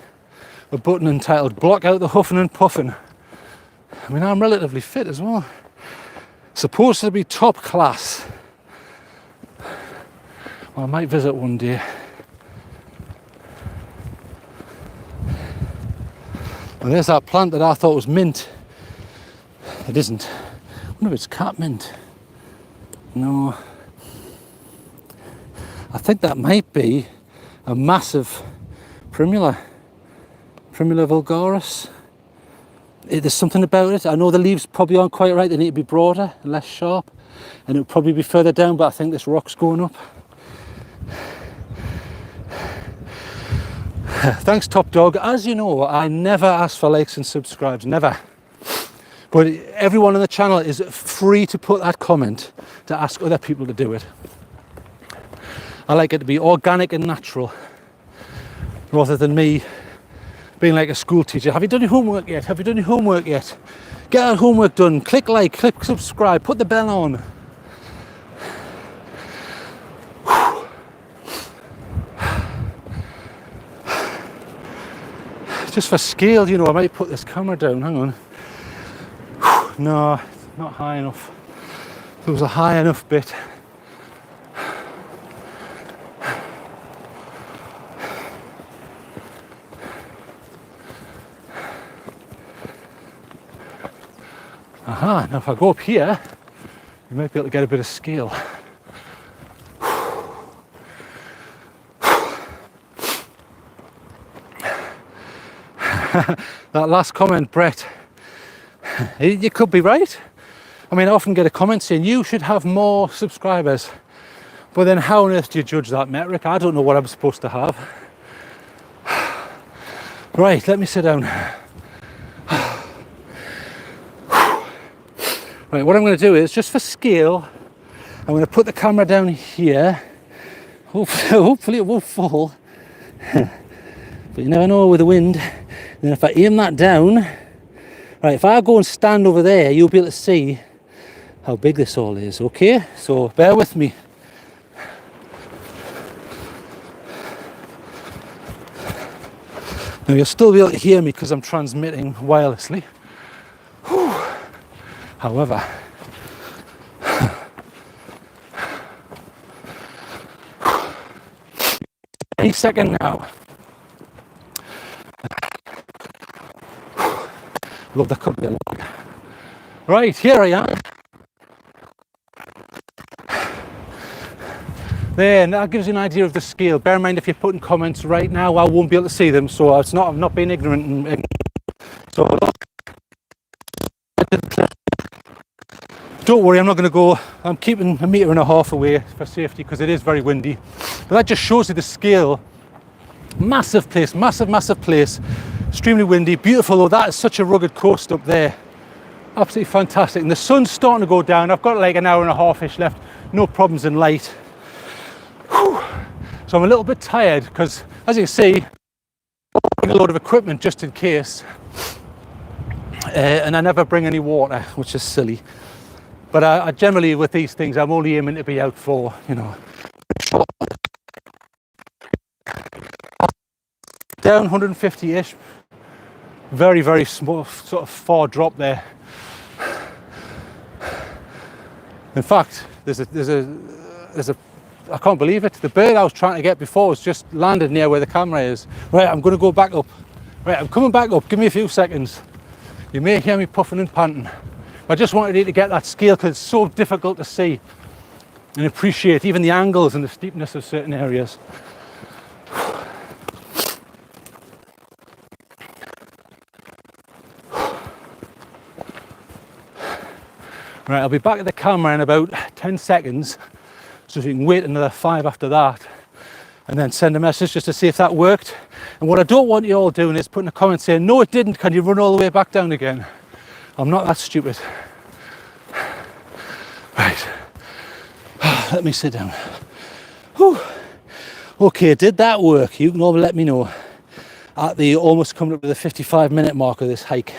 button entitled block out the huffing and puffing. I mean, I'm relatively fit as well. Supposed to be top class. Well, I might visit one day. And there's that plant that I thought was mint. It isn't. I wonder if it's cat mint. No. I think that might be a massive primula vulgaris. There's something about it. I know the leaves probably aren't quite right. They need to be broader and less sharp, and it'll probably be further down, but I think this rock's going up. Thanks, Top Dog. As you know, I never ask for likes and subscribes, never. But everyone on the channel is free to put that comment to ask other people to do it. I like it to be organic and natural, rather than me being like a school teacher. Have you done your homework yet? Have you done your homework yet? Get our homework done. Click like, click subscribe, put the bell on. Just for scale, you know, I might put this camera down. Hang on. No, not high enough. If it was a high enough bit. Aha, now if I go up here, you might be able to get a bit of scale. That last comment, Brett, you could be right. I mean, I often get a comment saying you should have more subscribers. But then how on earth do you judge that metric? I don't know what I'm supposed to have. Right, let me sit down. Right, what I'm going to do is, just for scale, I'm going to put the camera down here. Hopefully it won't fall. But you never know with the wind. And then if I aim that down, right, if I go and stand over there, you'll be able to see how big this all is, okay? So bear with me. Now you'll still be able to hear me because I'm transmitting wirelessly. Whew. However, any second now. Love, that could be a lot. Right, here I am. There, and that gives you an idea of the scale. Bear in mind, if you're putting comments right now, I won't be able to see them, so it's not, I'm not being ignorant. So don't worry, I'm not going to go, I'm keeping 1.5 meters away for safety because it is very windy. But that just shows you the scale. Massive place, massive place. Extremely windy, beautiful though. That is such a rugged coast up there. Absolutely fantastic. And the sun's starting to go down. I've got like 1.5 hours-ish left. No problems in light. Whew. So I'm a little bit tired because, as you can see, I bring a load of equipment just in case. And I never bring any water, which is silly. But I generally, with these things, I'm only aiming to be out for, you know, down 150-ish. Very, very small, sort of far drop there. In fact, there's a I can't believe it. The bird I was trying to get before has just landed near where the camera is. Right, I'm going to go back up. Right, I'm coming back up. Give me a few seconds. You may hear me puffing and panting. I just wanted you to get that scale because it's so difficult to see and appreciate even the angles and the steepness of certain areas. Right, I'll be back at the camera in about 10 seconds. So you can wait another 5 after that and then send a message just to see if that worked. And what I don't want you all doing is putting a comment saying, no it didn't, can you run all the way back down again? I'm not that stupid. Right, let me sit down. Whew. Okay, did that work? You can all let me know at the almost coming up to the 55-minute mark of this hike.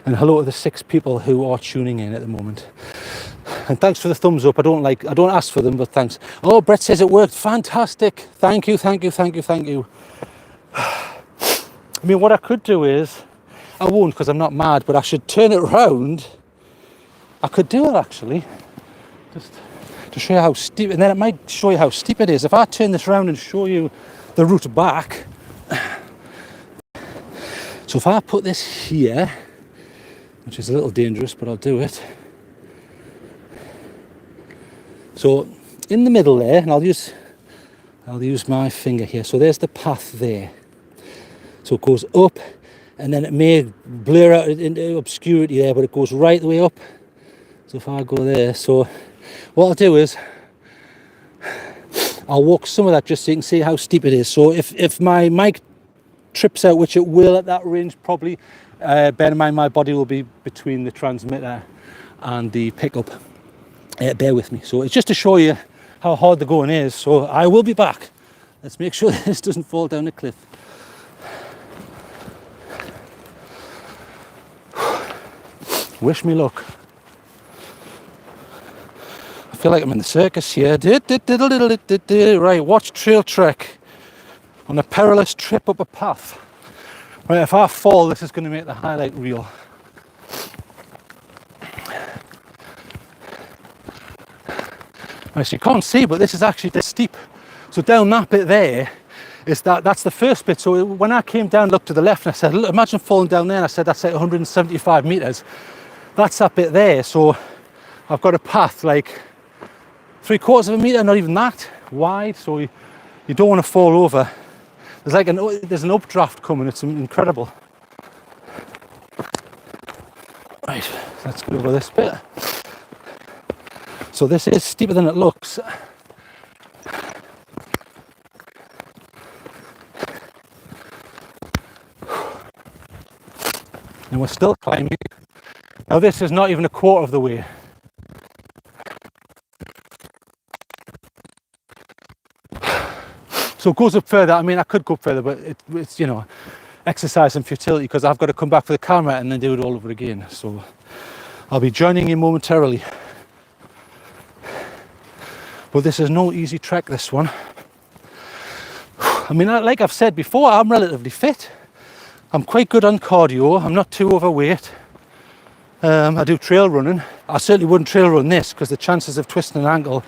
And hello to the 6 people who are tuning in at the moment. And thanks for the thumbs up. I don't ask for them, but thanks. Oh, Brett says it worked. Fantastic. Thank you. I mean, what I could do is, I won't because I'm not mad, but I should turn it around. I could do it actually, just to show you how steep, and then it might show you how steep it is. If I turn this around and show you the route back. So if I put this here, which is a little dangerous, but I'll do it. So in the middle there, and I'll use my finger here. So there's the path there. So it goes up, and then it may blur out into obscurity there, but it goes right the way up. So if I go there, so what I'll do is I'll walk some of that just so you can see how steep it is. So if my mic trips out, which it will at that range probably, bear in mind my body will be between the transmitter and the pickup. Bear with me. So it's just to show you how hard the going is. So I will be back. Let's make sure this doesn't fall down the cliff. Wish me luck. I feel like I'm in the circus here. Right, watch TrailTrek on a perilous trip up a path. Right, if I fall, this is going to make the highlight reel. Right, so you can't see, but this is actually the steep. So down that bit there, is that's the first bit. So when I came down, looked to the left, and I said, look, imagine falling down there, and I said, that's like 175 meters. That's that bit there. So I've got a path like 3/4 of a meter, not even that wide. So you don't want to fall over. There's like there's an updraft coming. It's incredible. Right, let's go over this bit. So this is steeper than it looks. And we're still climbing. Now this is not even 1/4 of the way. So it goes up further. I mean, I could go up further, but it's, you know, exercise and futility, because I've got to come back for the camera and then do it all over again. So I'll be joining you momentarily. But this is no easy trek, this one. I mean, like I've said before, I'm relatively fit. I'm quite good on cardio. I'm not too overweight. I do trail running. I certainly wouldn't trail run this, because the chances of twisting an ankle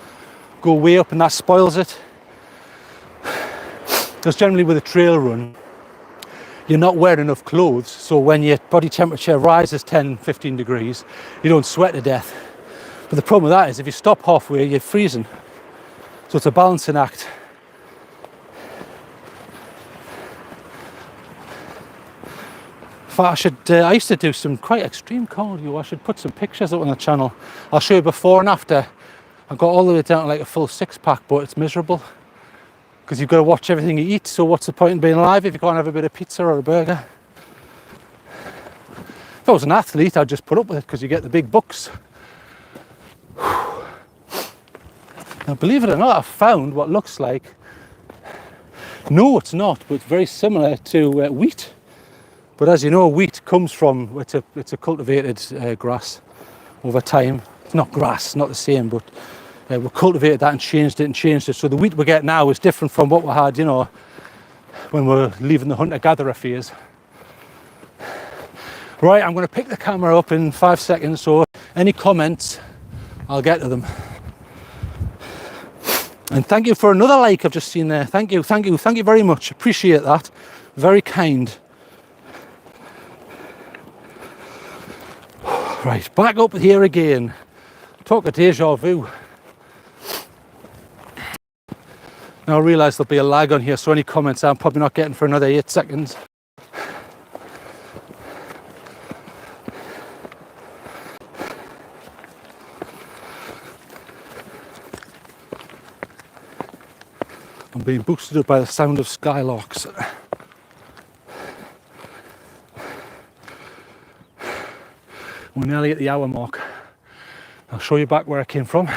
go way up and that spoils it. Because generally with a trail run, you're not wearing enough clothes, so when your body temperature rises 10-15 degrees, you don't sweat to death. But the problem with that is if you stop halfway, you're freezing. So it's a balancing act. In fact, I used to do some quite extreme cardio. I should put some pictures up on the channel. I'll show you before and after. I got all the way down to like a full 6-pack, but it's miserable. Because you've got to watch everything you eat, so what's the point in being alive if you can't have a bit of pizza or a burger? If I was an athlete, I'd just put up with it, because you get the big bucks. Now, believe it or not, I've found what looks like, no, it's not, but it's very similar to wheat. But as you know, wheat comes from, it's a cultivated grass over time. It's not grass, not the same, but we cultivated that and changed it. So the wheat we get now is different from what we had, you know, when we were leaving the hunter-gatherer phase. Right, I'm going to pick the camera up in 5 seconds, so any comments, I'll get to them. And thank you for another like I've just seen there. Thank you very much. Appreciate that. Very kind. Right, back up here again. Talk of deja vu. Now I realise there'll be a lag on here, so any comments I'm probably not getting for another 8 seconds. I'm being boosted up by the sound of skylarks. We're nearly at the hour mark. I'll show you back where I came from.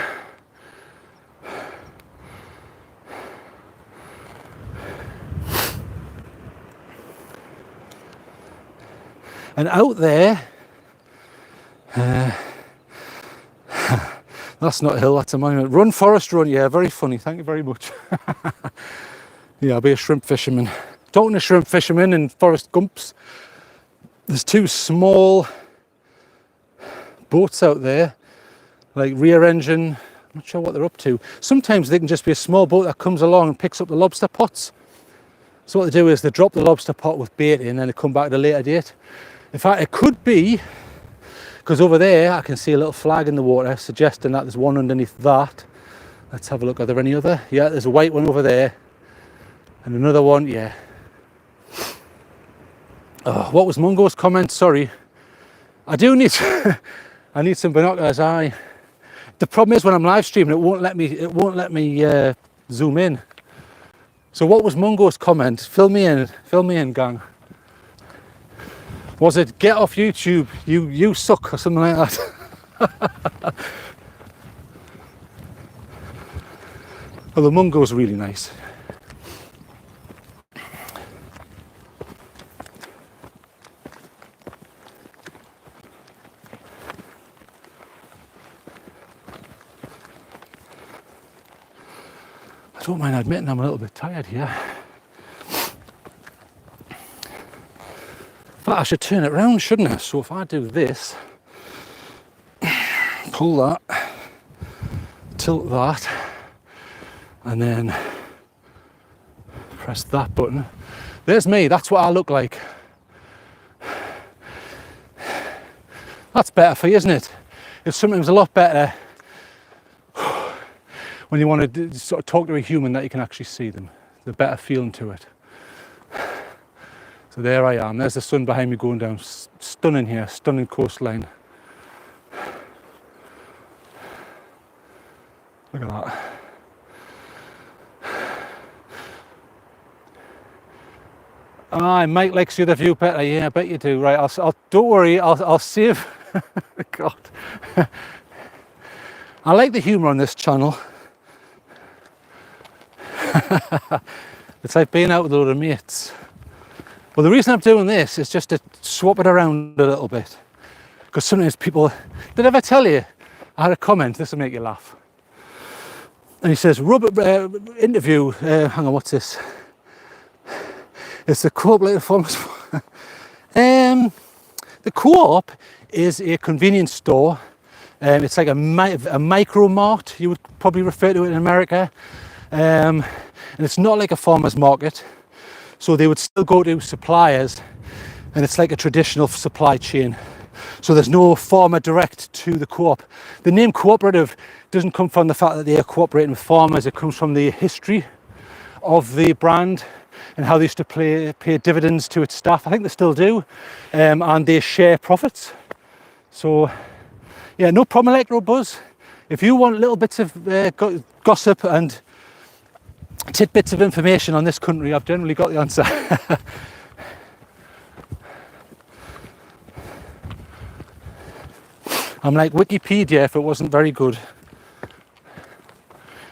And out there, that's not a hill, that's a monument. Run, Forest, run. Yeah, very funny. Thank you very much. Yeah, I'll be a shrimp fisherman. Talking to shrimp fishermen and Forrest Gumps, there's 2 small boats out there, like rear engine. I'm not sure what they're up to. Sometimes they can just be a small boat that comes along and picks up the lobster pots. So what they do is they drop the lobster pot with bait in and then they come back at a later date. In fact, it could be, because over there I can see a little flag in the water suggesting that there's one underneath that. Let's have a look. Are there any other? Yeah, there's a white one over there. And another one, yeah. Oh, what was Mungo's comment? Sorry. I do need I need some binoculars. The problem is when I'm live streaming, it won't let me zoom in. So what was Mungo's comment? Fill me in, gang. Was it get off YouTube, you suck, or something like that? Well, the Mungo's really nice. I don't mind admitting I'm a little bit tired here. But I should turn it round, shouldn't I? So if I do this, pull that, tilt that, and then press that button. There's me, that's what I look like. That's better for you, isn't it? It's sometimes a lot better when you want to sort of talk to a human that you can actually see them. The better feeling to it. So there I am, there's the sun behind me going down. Stunning here, stunning coastline. Look at that. Mike likes the other view better. Yeah, I bet you do. Right, I'll don't worry, I'll save. God. I like the humour on this channel. It's like being out with a load of mates. Well, the reason I'm doing this is just to swap it around a little bit. Because sometimes people, did I ever tell you? I had a comment, this will make you laugh. And he says, interview, hang on, what's this? It's the cooperative farmers. The Co-op is a convenience store. It's like a micro mart, you would probably refer to it in America. And it's not like a farmer's market. So they would still go to suppliers, and it's like a traditional supply chain. So there's no farmer direct to the co-op. The name cooperative doesn't come from the fact that they are cooperating with farmers. It comes from the history of the brand and how they used to pay dividends to its staff. I think they still do, and they share profits. So yeah, no problem, Electro Buzz. If you want little bits of gossip and tidbits of information on this country, I've generally got the answer. I'm like Wikipedia if it wasn't very good.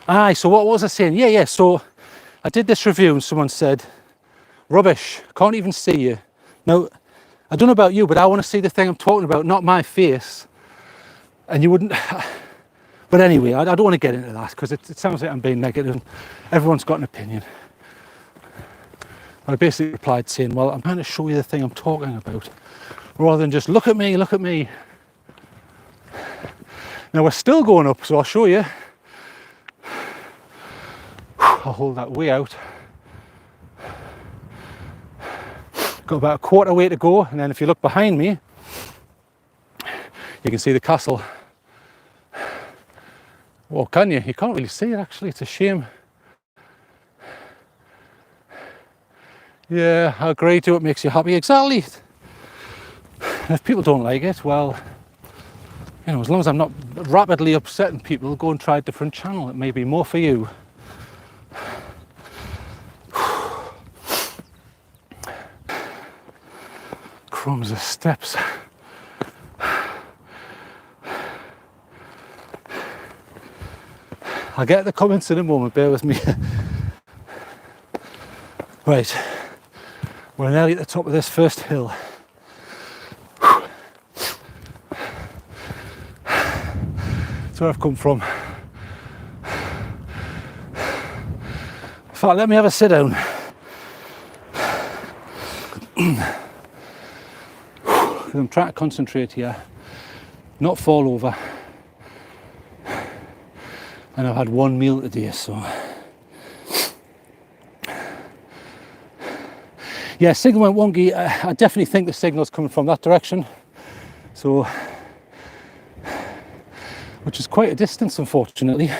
So what was I saying? Yeah, so I did this review and someone said, rubbish, can't even see you. Now, I don't know about you, but I want to see the thing I'm talking about, not my face. And you wouldn't... But anyway, I don't want to get into that because it sounds like I'm being negative. Everyone's got an opinion. I basically replied saying, well, I'm trying to show you the thing I'm talking about, rather than just look at me, look at me. Now we're still going up, so I'll show you. I'll hold that way out. Got about a quarter way to go, and then if you look behind me, you can see the castle. Well, can you? You can't really see it actually, it's a shame. Yeah, I agree to it, makes you happy, exactly. And if people don't like it, well, you know, as long as I'm not rapidly upsetting people, go and try a different channel, it may be more for you. Crumbs of steps. I'll get the comments in a moment, bear with me. Right, we're nearly at the top of this first hill. That's where I've come from. In fact, let me have a sit down. I'm trying to concentrate here, not fall over. And I've had one meal today, so. Yeah, signal went wonky. I definitely think the signal's coming from that direction. So, which is quite a distance, unfortunately.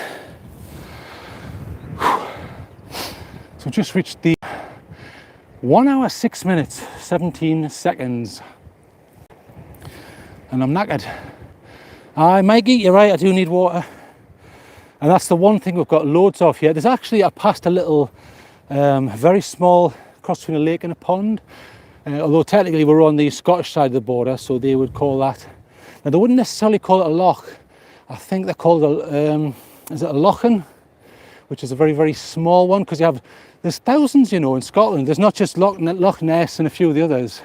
So just reached the 1 hour, 6 minutes, 17 seconds. And I'm knackered. Mikey, you're right, I do need water. And that's the one thing we've got loads of here. There's actually, I passed a little, very small cross between a lake and a pond. Although technically we're on the Scottish side of the border, so they would call that. Now they wouldn't necessarily call it a loch. I think they're called is it a lochen? Which is a very, very small one, because there's thousands, you know, in Scotland. There's not just Loch Ness and a few of the others.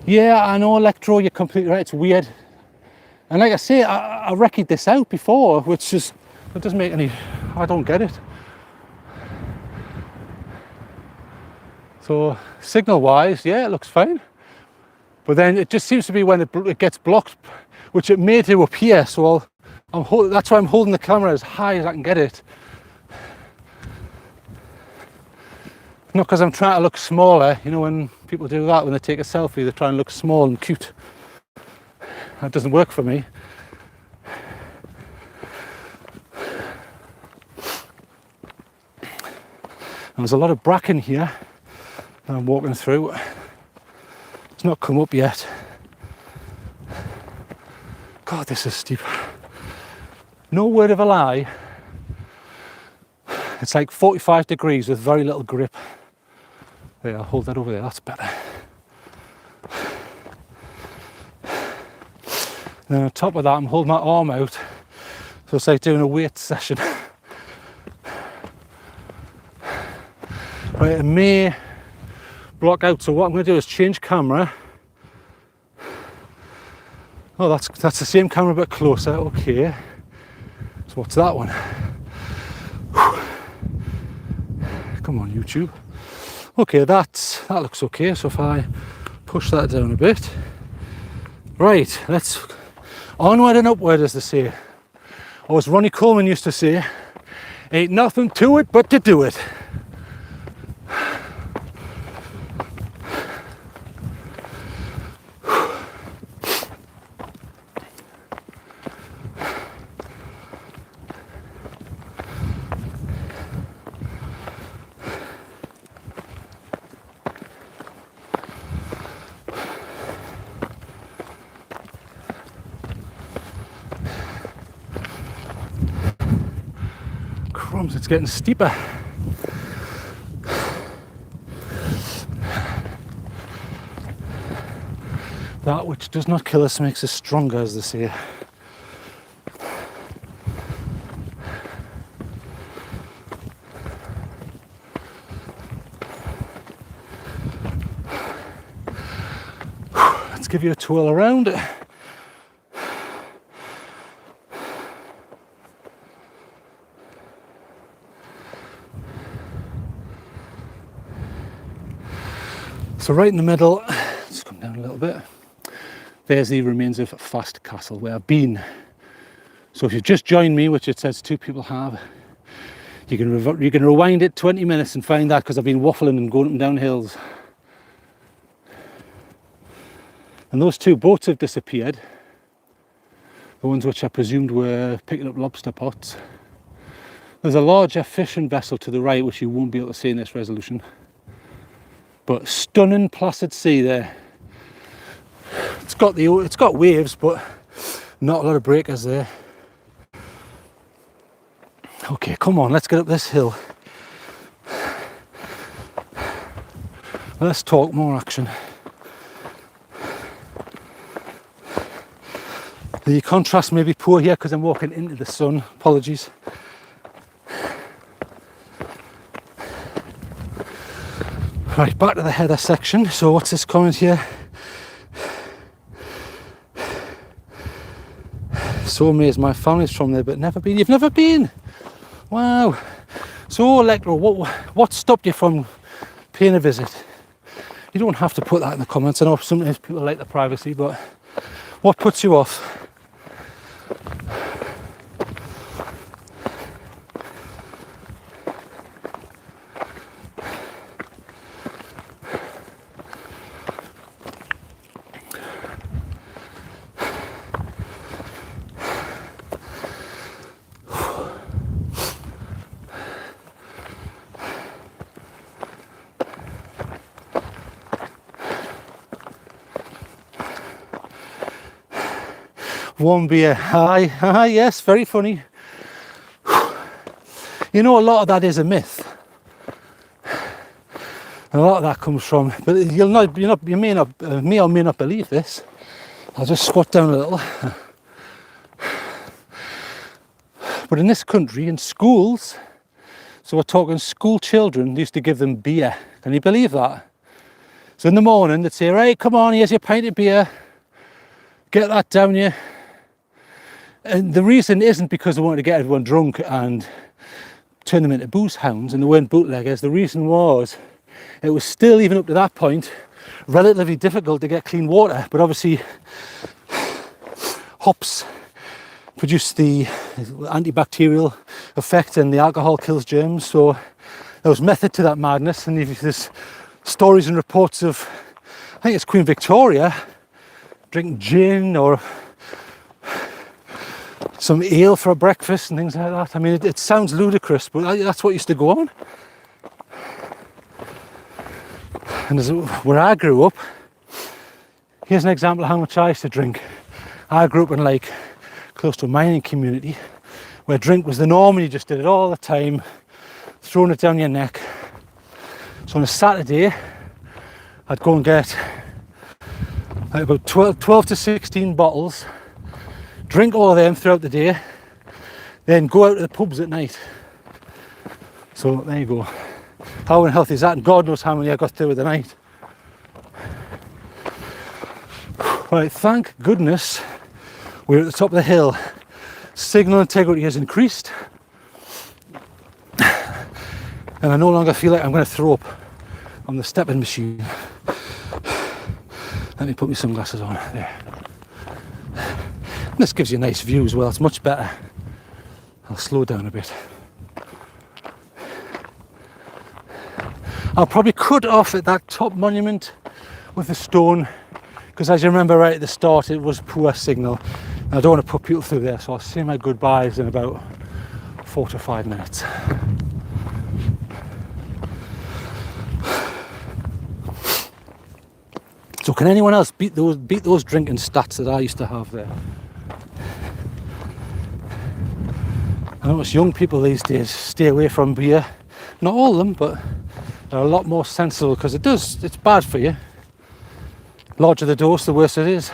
Yeah, I know, Electro, you're completely right, it's weird. And like I say, I recce'd this out before, which is, it doesn't make any, I don't get it. So, signal-wise, yeah, it looks fine. But then it just seems to be when it gets blocked, which it may do up here, so that's why I'm holding the camera as high as I can get it. Not because I'm trying to look smaller, you know, when people do that, when they take a selfie, they try and look small and cute. That doesn't work for me. And there's a lot of bracken here that I'm walking through. It's not come up yet. God, this is steep. No word of a lie. It's like 45 degrees with very little grip. There, I'll hold that over there, that's better. And then on top of that, I'm holding my arm out. So it's like doing a weight session. Right, it may block out, so what I'm going to do is change camera. Oh, that's the same camera but closer, okay. So what's that one? Come on, YouTube. Okay, that looks okay, so if I push that down a bit. Right, let's onward and upward, as they say. Or as Ronnie Coleman used to say, ain't nothing to it but to do it. Crumbs, it's getting steeper. That which does not kill us makes us stronger, as they say. Let's give you a twirl around. So right in the middle, let's come down a little bit. There's the remains of Fast Castle, where I've been. So if you've just joined me, which it says 2 people have, you can rewind it 20 minutes and find that, because I've been waffling and going up and down hills. And those 2 boats have disappeared. The ones which I presumed were picking up lobster pots. There's a larger fishing vessel to the right, which you won't be able to see in this resolution. But stunning placid sea there. It's got waves, but not a lot of breakers there. Okay, come on, let's get up this hill. Let's talk more action. The contrast may be poor here because I'm walking into the sun. Apologies. Right, back to the heather section. So what's this comment here? So amazed, my family's from there but never been. You've never been? Wow. So Electro, what stopped you from paying a visit? You don't have to put that in the comments. I know sometimes people like the privacy, but what puts you off? One beer, hi, yes, very funny. You know, a lot of that is a myth. A lot of that comes from, but you may or may not believe this. I'll just squat down a little. But in this country, in schools, so we're talking school children, they used to give them beer. Can you believe that? So in the morning, they'd say, right, come on, here's your pint of beer. Get that down you. And the reason isn't because they wanted to get everyone drunk and turn them into booze hounds and they weren't bootleggers. The reason was it was still, even up to that point, relatively difficult to get clean water. But obviously, hops produce the antibacterial effect and the alcohol kills germs. So there was method to that madness, and there's stories and reports of, I think it's Queen Victoria drinking gin or some ale for a breakfast and things like that. I mean, it sounds ludicrous, but that's what used to go on. And where I grew up, here's an example of how much I used to drink. I grew up in like close to a mining community where drink was the norm and you just did it all the time, throwing it down your neck. So on a Saturday, I'd go and get like about 12 to 16 bottles, drink all of them throughout the day, then go out to the pubs at night. So there you go. How unhealthy is that? And God knows how many I got through with the night. Right, thank goodness we're at the top of the hill. Signal integrity has increased. And I no longer feel like I'm going to throw up on the stepping machine. Let me put my sunglasses on. There. And this gives you a nice view as well. It's much better. I'll slow down a bit. I'll probably cut off at that top monument with the stone, because as you remember right at the start, it was poor signal. And I don't want to put people through there, so I'll say my goodbyes in about 4 to 5 minutes. So can anyone else beat those drinking stats that I used to have there? I notice young people these days stay away from beer. Not all of them, but they're a lot more sensible, because it's bad for you. Larger the dose, the worse it is.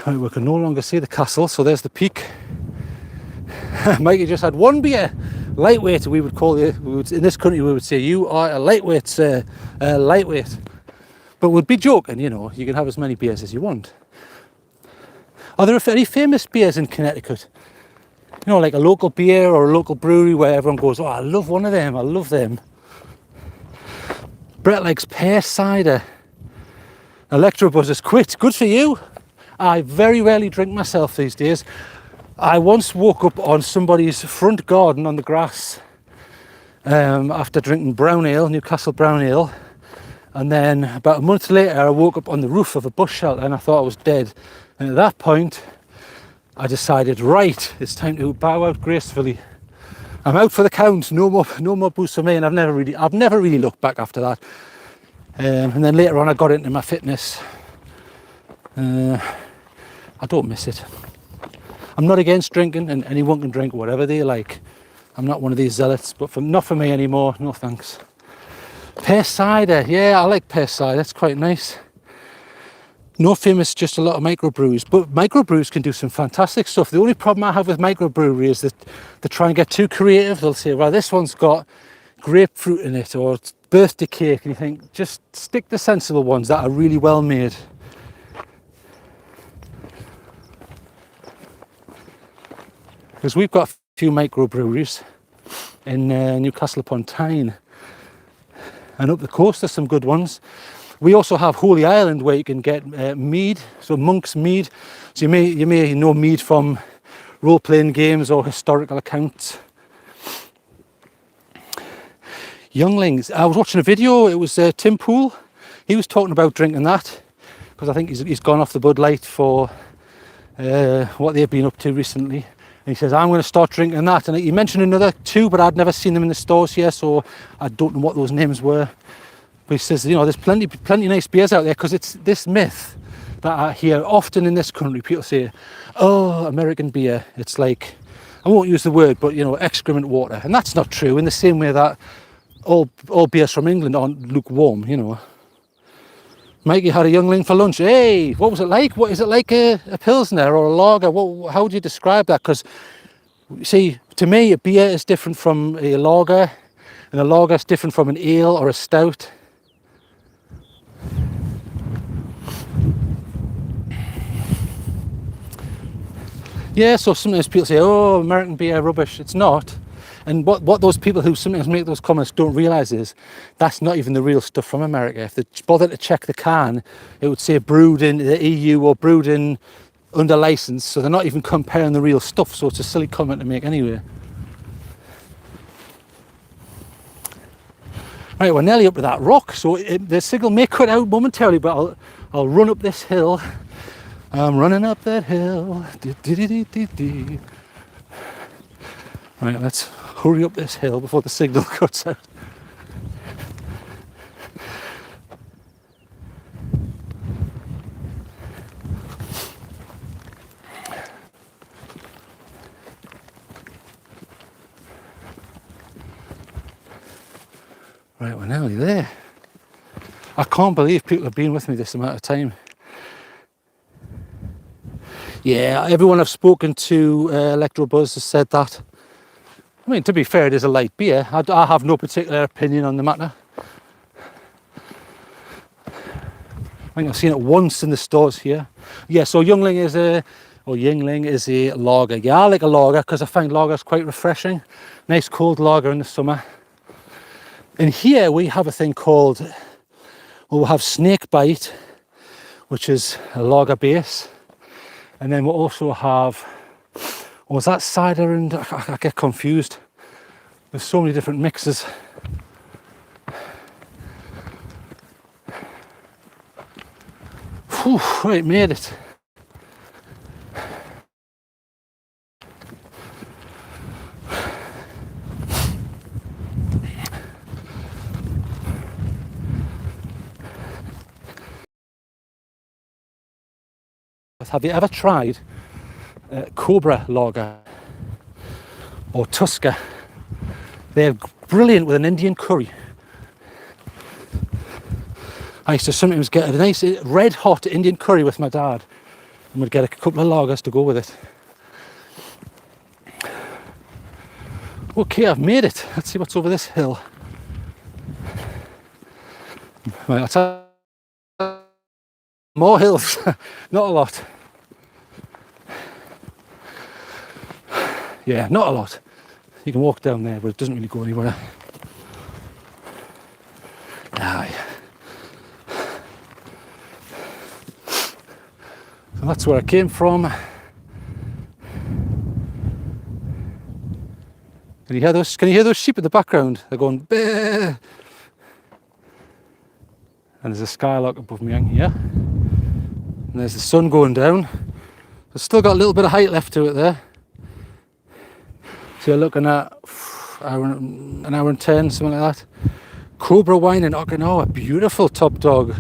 Right, we can no longer see the castle, so there's the peak. Mikey just had one beer. Lightweight, we would call it. In this country, we would say, you are a lightweight, sir. Lightweight. But we'd be joking, you know, you can have as many beers as you want. Are there any famous beers in Connecticut? You know, like a local beer or a local brewery where everyone goes, oh, I love one of them, I love them. Brett likes pear cider. Electrobuzz has quit. Good for you. I very rarely drink myself these days. I once woke up on somebody's front garden on the grass after drinking brown ale, Newcastle brown ale. And then about a month later, I woke up on the roof of a bus shelter and I thought I was dead. And at that point, I decided, right, it's time to bow out gracefully. I'm out for the count. No more booze for me. And I've never really looked back after that. And then later on, I got into my fitness. I don't miss it. I'm not against drinking, and anyone can drink whatever they like. I'm not one of these zealots, but not for me anymore. No thanks. Pear cider, yeah, I like pear cider. That's quite nice. No famous, just a lot of microbrews, but microbrews can do some fantastic stuff. The only problem I have with microbrewery is that they try and get too creative. They'll say, well, this one's got grapefruit in it, or it's birthday cake, and you think, just stick to sensible ones that are really well made. Because we've got a few microbreweries in Newcastle upon Tyne, and up the coast there's some good ones. We also have Holy Island where you can get mead, so monk's mead. So you may know mead from role-playing games or historical accounts. Younglings. I was watching a video. It was Tim Pool. He was talking about drinking that, because I think he's gone off the Bud Light for what they've been up to recently. And he says, I'm going to start drinking that. And he mentioned another two, but I'd never seen them in the stores here, so I don't know what those names were. But he says, you know, there's plenty nice beers out there, because it's this myth that I hear often in this country. People say, oh, American beer, it's like, I won't use the word, but, you know, excrement water. And that's not true, in the same way that all beers from England aren't lukewarm, you know. Mikey had a youngling for lunch. Hey, what was it like? What is it like, a Pilsner or a lager? How would you describe that? Because, see, to me, a beer is different from a lager, and a lager is different from an ale or a stout. Yeah, so sometimes people say, oh, American beer, rubbish. It's not. And what those people who sometimes make those comments don't realise is that's not even the real stuff from America. If they bother to check the can, it would say brewed in the EU or brewed in under license, so they're not even comparing the real stuff, so it's a silly comment to make anyway. Right, we're nearly up to that rock, so the signal may cut out momentarily, but I'll run up this hill. I'm running up that hill. Right, let's hurry up this hill before the signal cuts out. Right, we're nearly there. I can't believe people have been with me this amount of time. Yeah, everyone I've spoken to, Electrobuzz, has said that. I mean, to be fair, it is a light beer. I have no particular opinion on the matter. I think I've seen it once in the stores here. Yeah, so Yingling is a lager. Yeah, I like a lager because I find lagers quite refreshing. Nice cold lager in the summer. And here we have a thing called, we'll have Snake Bite, which is a lager base. And then we'll also have, was that cider and, I get confused. There's so many different mixes. Whew, right, made it. Have you ever tried Cobra Lager or Tusker? They're brilliant with an Indian curry. I used to sometimes get a nice red hot Indian curry with my dad and we'd get a couple of lagers to go with it. Okay, I've made it. Let's see what's over this hill. Right, let's have more hills. Not a lot. Yeah, not a lot. You can walk down there, but it doesn't really go anywhere. Aye. So that's where I came from. Can you hear those? Can you hear those sheep in the background? They're going bah! And there's a skylark above me here. And there's the sun going down. I've still got a little bit of height left to it there. So you're looking at an hour and 10, something like that. Cobra wine in Okinawa, beautiful top dog.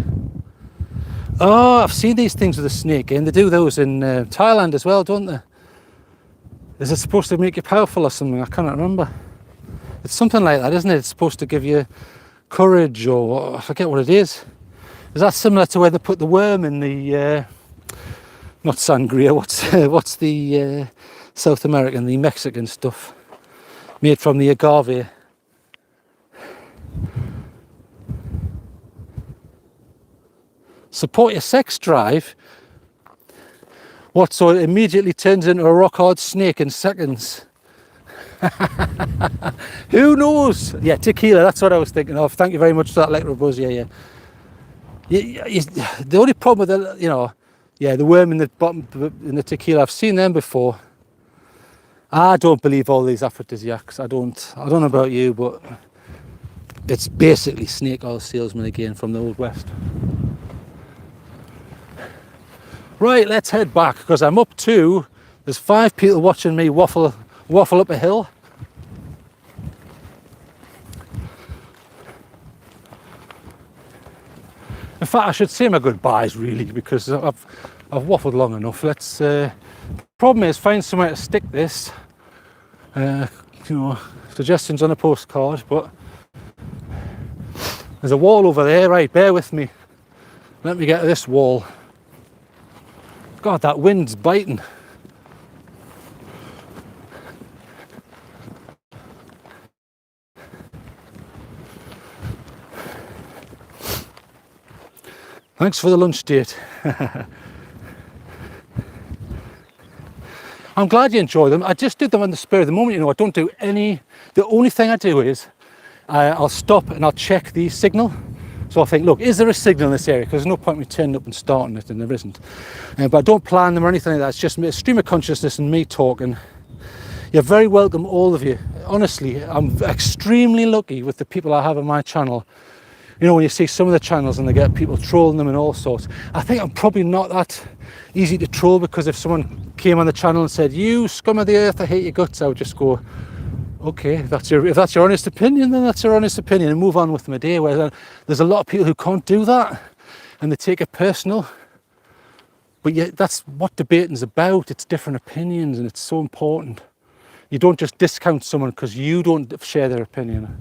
Oh, I've seen these things with a snake in. They do those in Thailand as well, don't they? Is it supposed to make you powerful or something? I cannot remember. It's something like that, isn't it? It's supposed to give you courage, or I forget what it is. Is that similar to where they put the worm in the, not sangria, what's the South American, the Mexican stuff, made from the agave? Support your sex drive? What, so it immediately turns into a rock hard snake in seconds? Who knows? Yeah, tequila, that's what I was thinking of. Thank you very much for that, Electrobuzz. Yeah. The only problem with the, the worm in the bottom, in the tequila, I've seen them before. I don't believe all these aphrodisiacs. I don't know about you, but it's basically snake oil salesman again from the Old West. Right, let's head back because I'm up to, there's 5 people watching me waffle up a hill. In fact, I should say my goodbyes really, because I've waffled long enough. Let's. Problem is, find somewhere to stick this. Suggestions on a postcard, but there's a wall over there. Right, bear with me. Let me get to this wall. God, that wind's biting. Thanks for the lunch date. I'm glad you enjoy them. I just did them on the spur of the moment, you know. I don't do any, the only thing I do is I'll stop and I'll check the signal. So I think, look, is there a signal in this area? Because there's no point in me turning up and starting it, and there isn't. But I don't plan them or anything like that. It's just a stream of consciousness and me talking. You're very welcome, all of you. Honestly, I'm extremely lucky with the people I have on my channel. You know, when you see some of the channels and they get people trolling them and all sorts. I think I'm probably not that easy to troll, because if someone came on the channel and said, "You scum of the earth, I hate your guts," I would just go, okay, if that's your honest opinion, then that's your honest opinion, and move on with my day. Whereas there's a lot of people who can't do that, and they take it personal. But yeah, that's what debating's about. It's different opinions, and it's so important. You don't just discount someone because you don't share their opinion.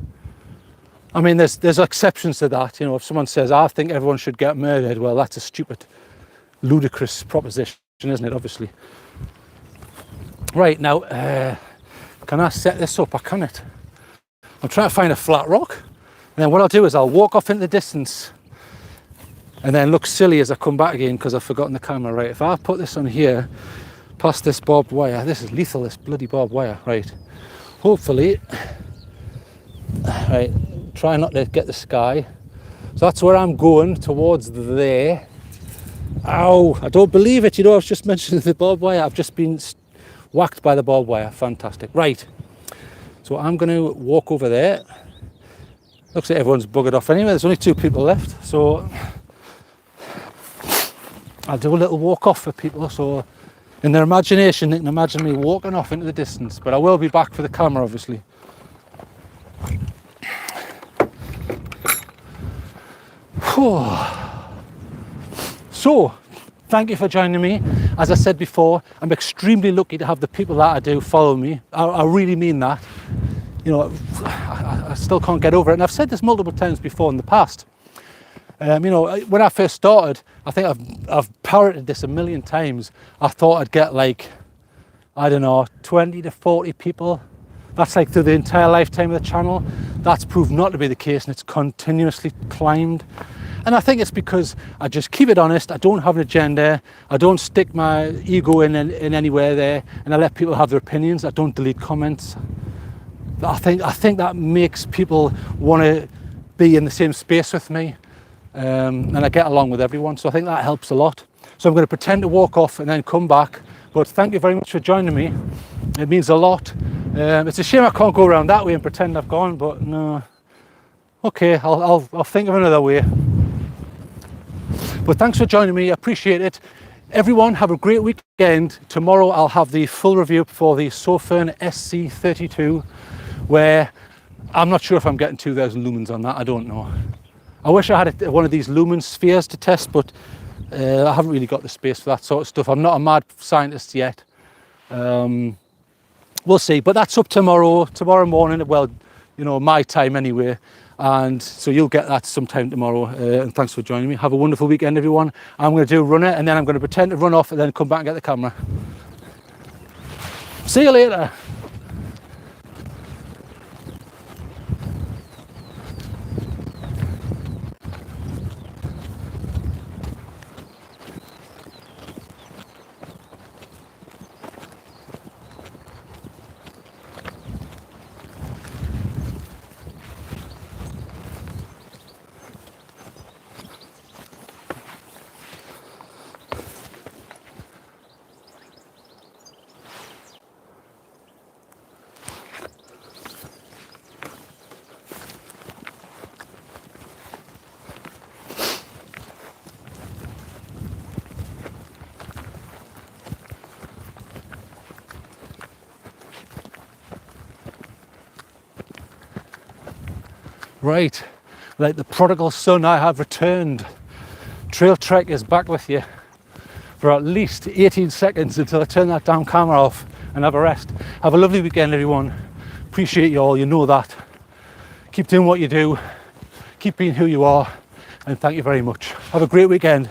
I mean, there's exceptions to that. You know, if someone says, "I think everyone should get murdered," well, that's a stupid, ludicrous proposition, isn't it? Obviously. Right, now, can I set this up? I can't. I'm trying to find a flat rock, and then what I'll do is I'll walk off into the distance and then look silly as I come back again because I've forgotten the camera. Right, if I put this on here, past this barbed wire, this is lethal, this bloody barbed wire, right? Hopefully, right, try not to get the sky. So that's where I'm going, towards there. Ow, I don't believe it. You know, I was just mentioning the barbed wire. I've just been whacked by the barbed wire. Fantastic. Right, so I'm going to walk over there. Looks like everyone's buggered off anyway. There's only 2 people left, so I'll do a little walk off for people, so in their imagination they can imagine me walking off into the distance. But I will be back for the camera, obviously. So, thank you for joining me. As I said before, I'm extremely lucky to have the people that I do follow me. I really mean that. You know, I still can't get over it. And I've said this multiple times before in the past. You know, when I first started, I think I've parroted this a million times. I thought I'd get like, I don't know, 20 to 40 people. That's like through the entire lifetime of the channel. That's proved not to be the case, and it's continuously climbed. And I think it's because I just keep it honest. I don't have an agenda. I don't stick my ego in anywhere there, and I let people have their opinions. I don't delete comments. I think that makes people want to be in the same space with me, and I get along with everyone. So I think that helps a lot. So I'm going to pretend to walk off and then come back. But thank you very much for joining me. It means a lot. It's a shame I can't go around that way and pretend I've gone, but no. Okay, I'll think of another way. But thanks for joining me. I appreciate it. Everyone, have a great weekend. Tomorrow I'll have the full review for the Sofern SC32, where I'm not sure if I'm getting 2,000 lumens on that. I don't know. I wish I had one of these lumen spheres to test, but I haven't really got the space for that sort of stuff. I'm not a mad scientist yet. We'll see, but that's up tomorrow morning. Well, you know, my time anyway. And so you'll get that sometime tomorrow. And thanks for joining me. Have a wonderful weekend, everyone. I'm going to do a runner, and then I'm going to pretend to run off and then come back and get the camera. See you later. Right, like the prodigal son, I have returned. TrailTrek is back with you for at least 18 seconds until I turn that damn camera off and have a rest. Have a lovely weekend, everyone. Appreciate you all, you know that. Keep doing what you do, keep being who you are, and thank you very much. Have a great weekend.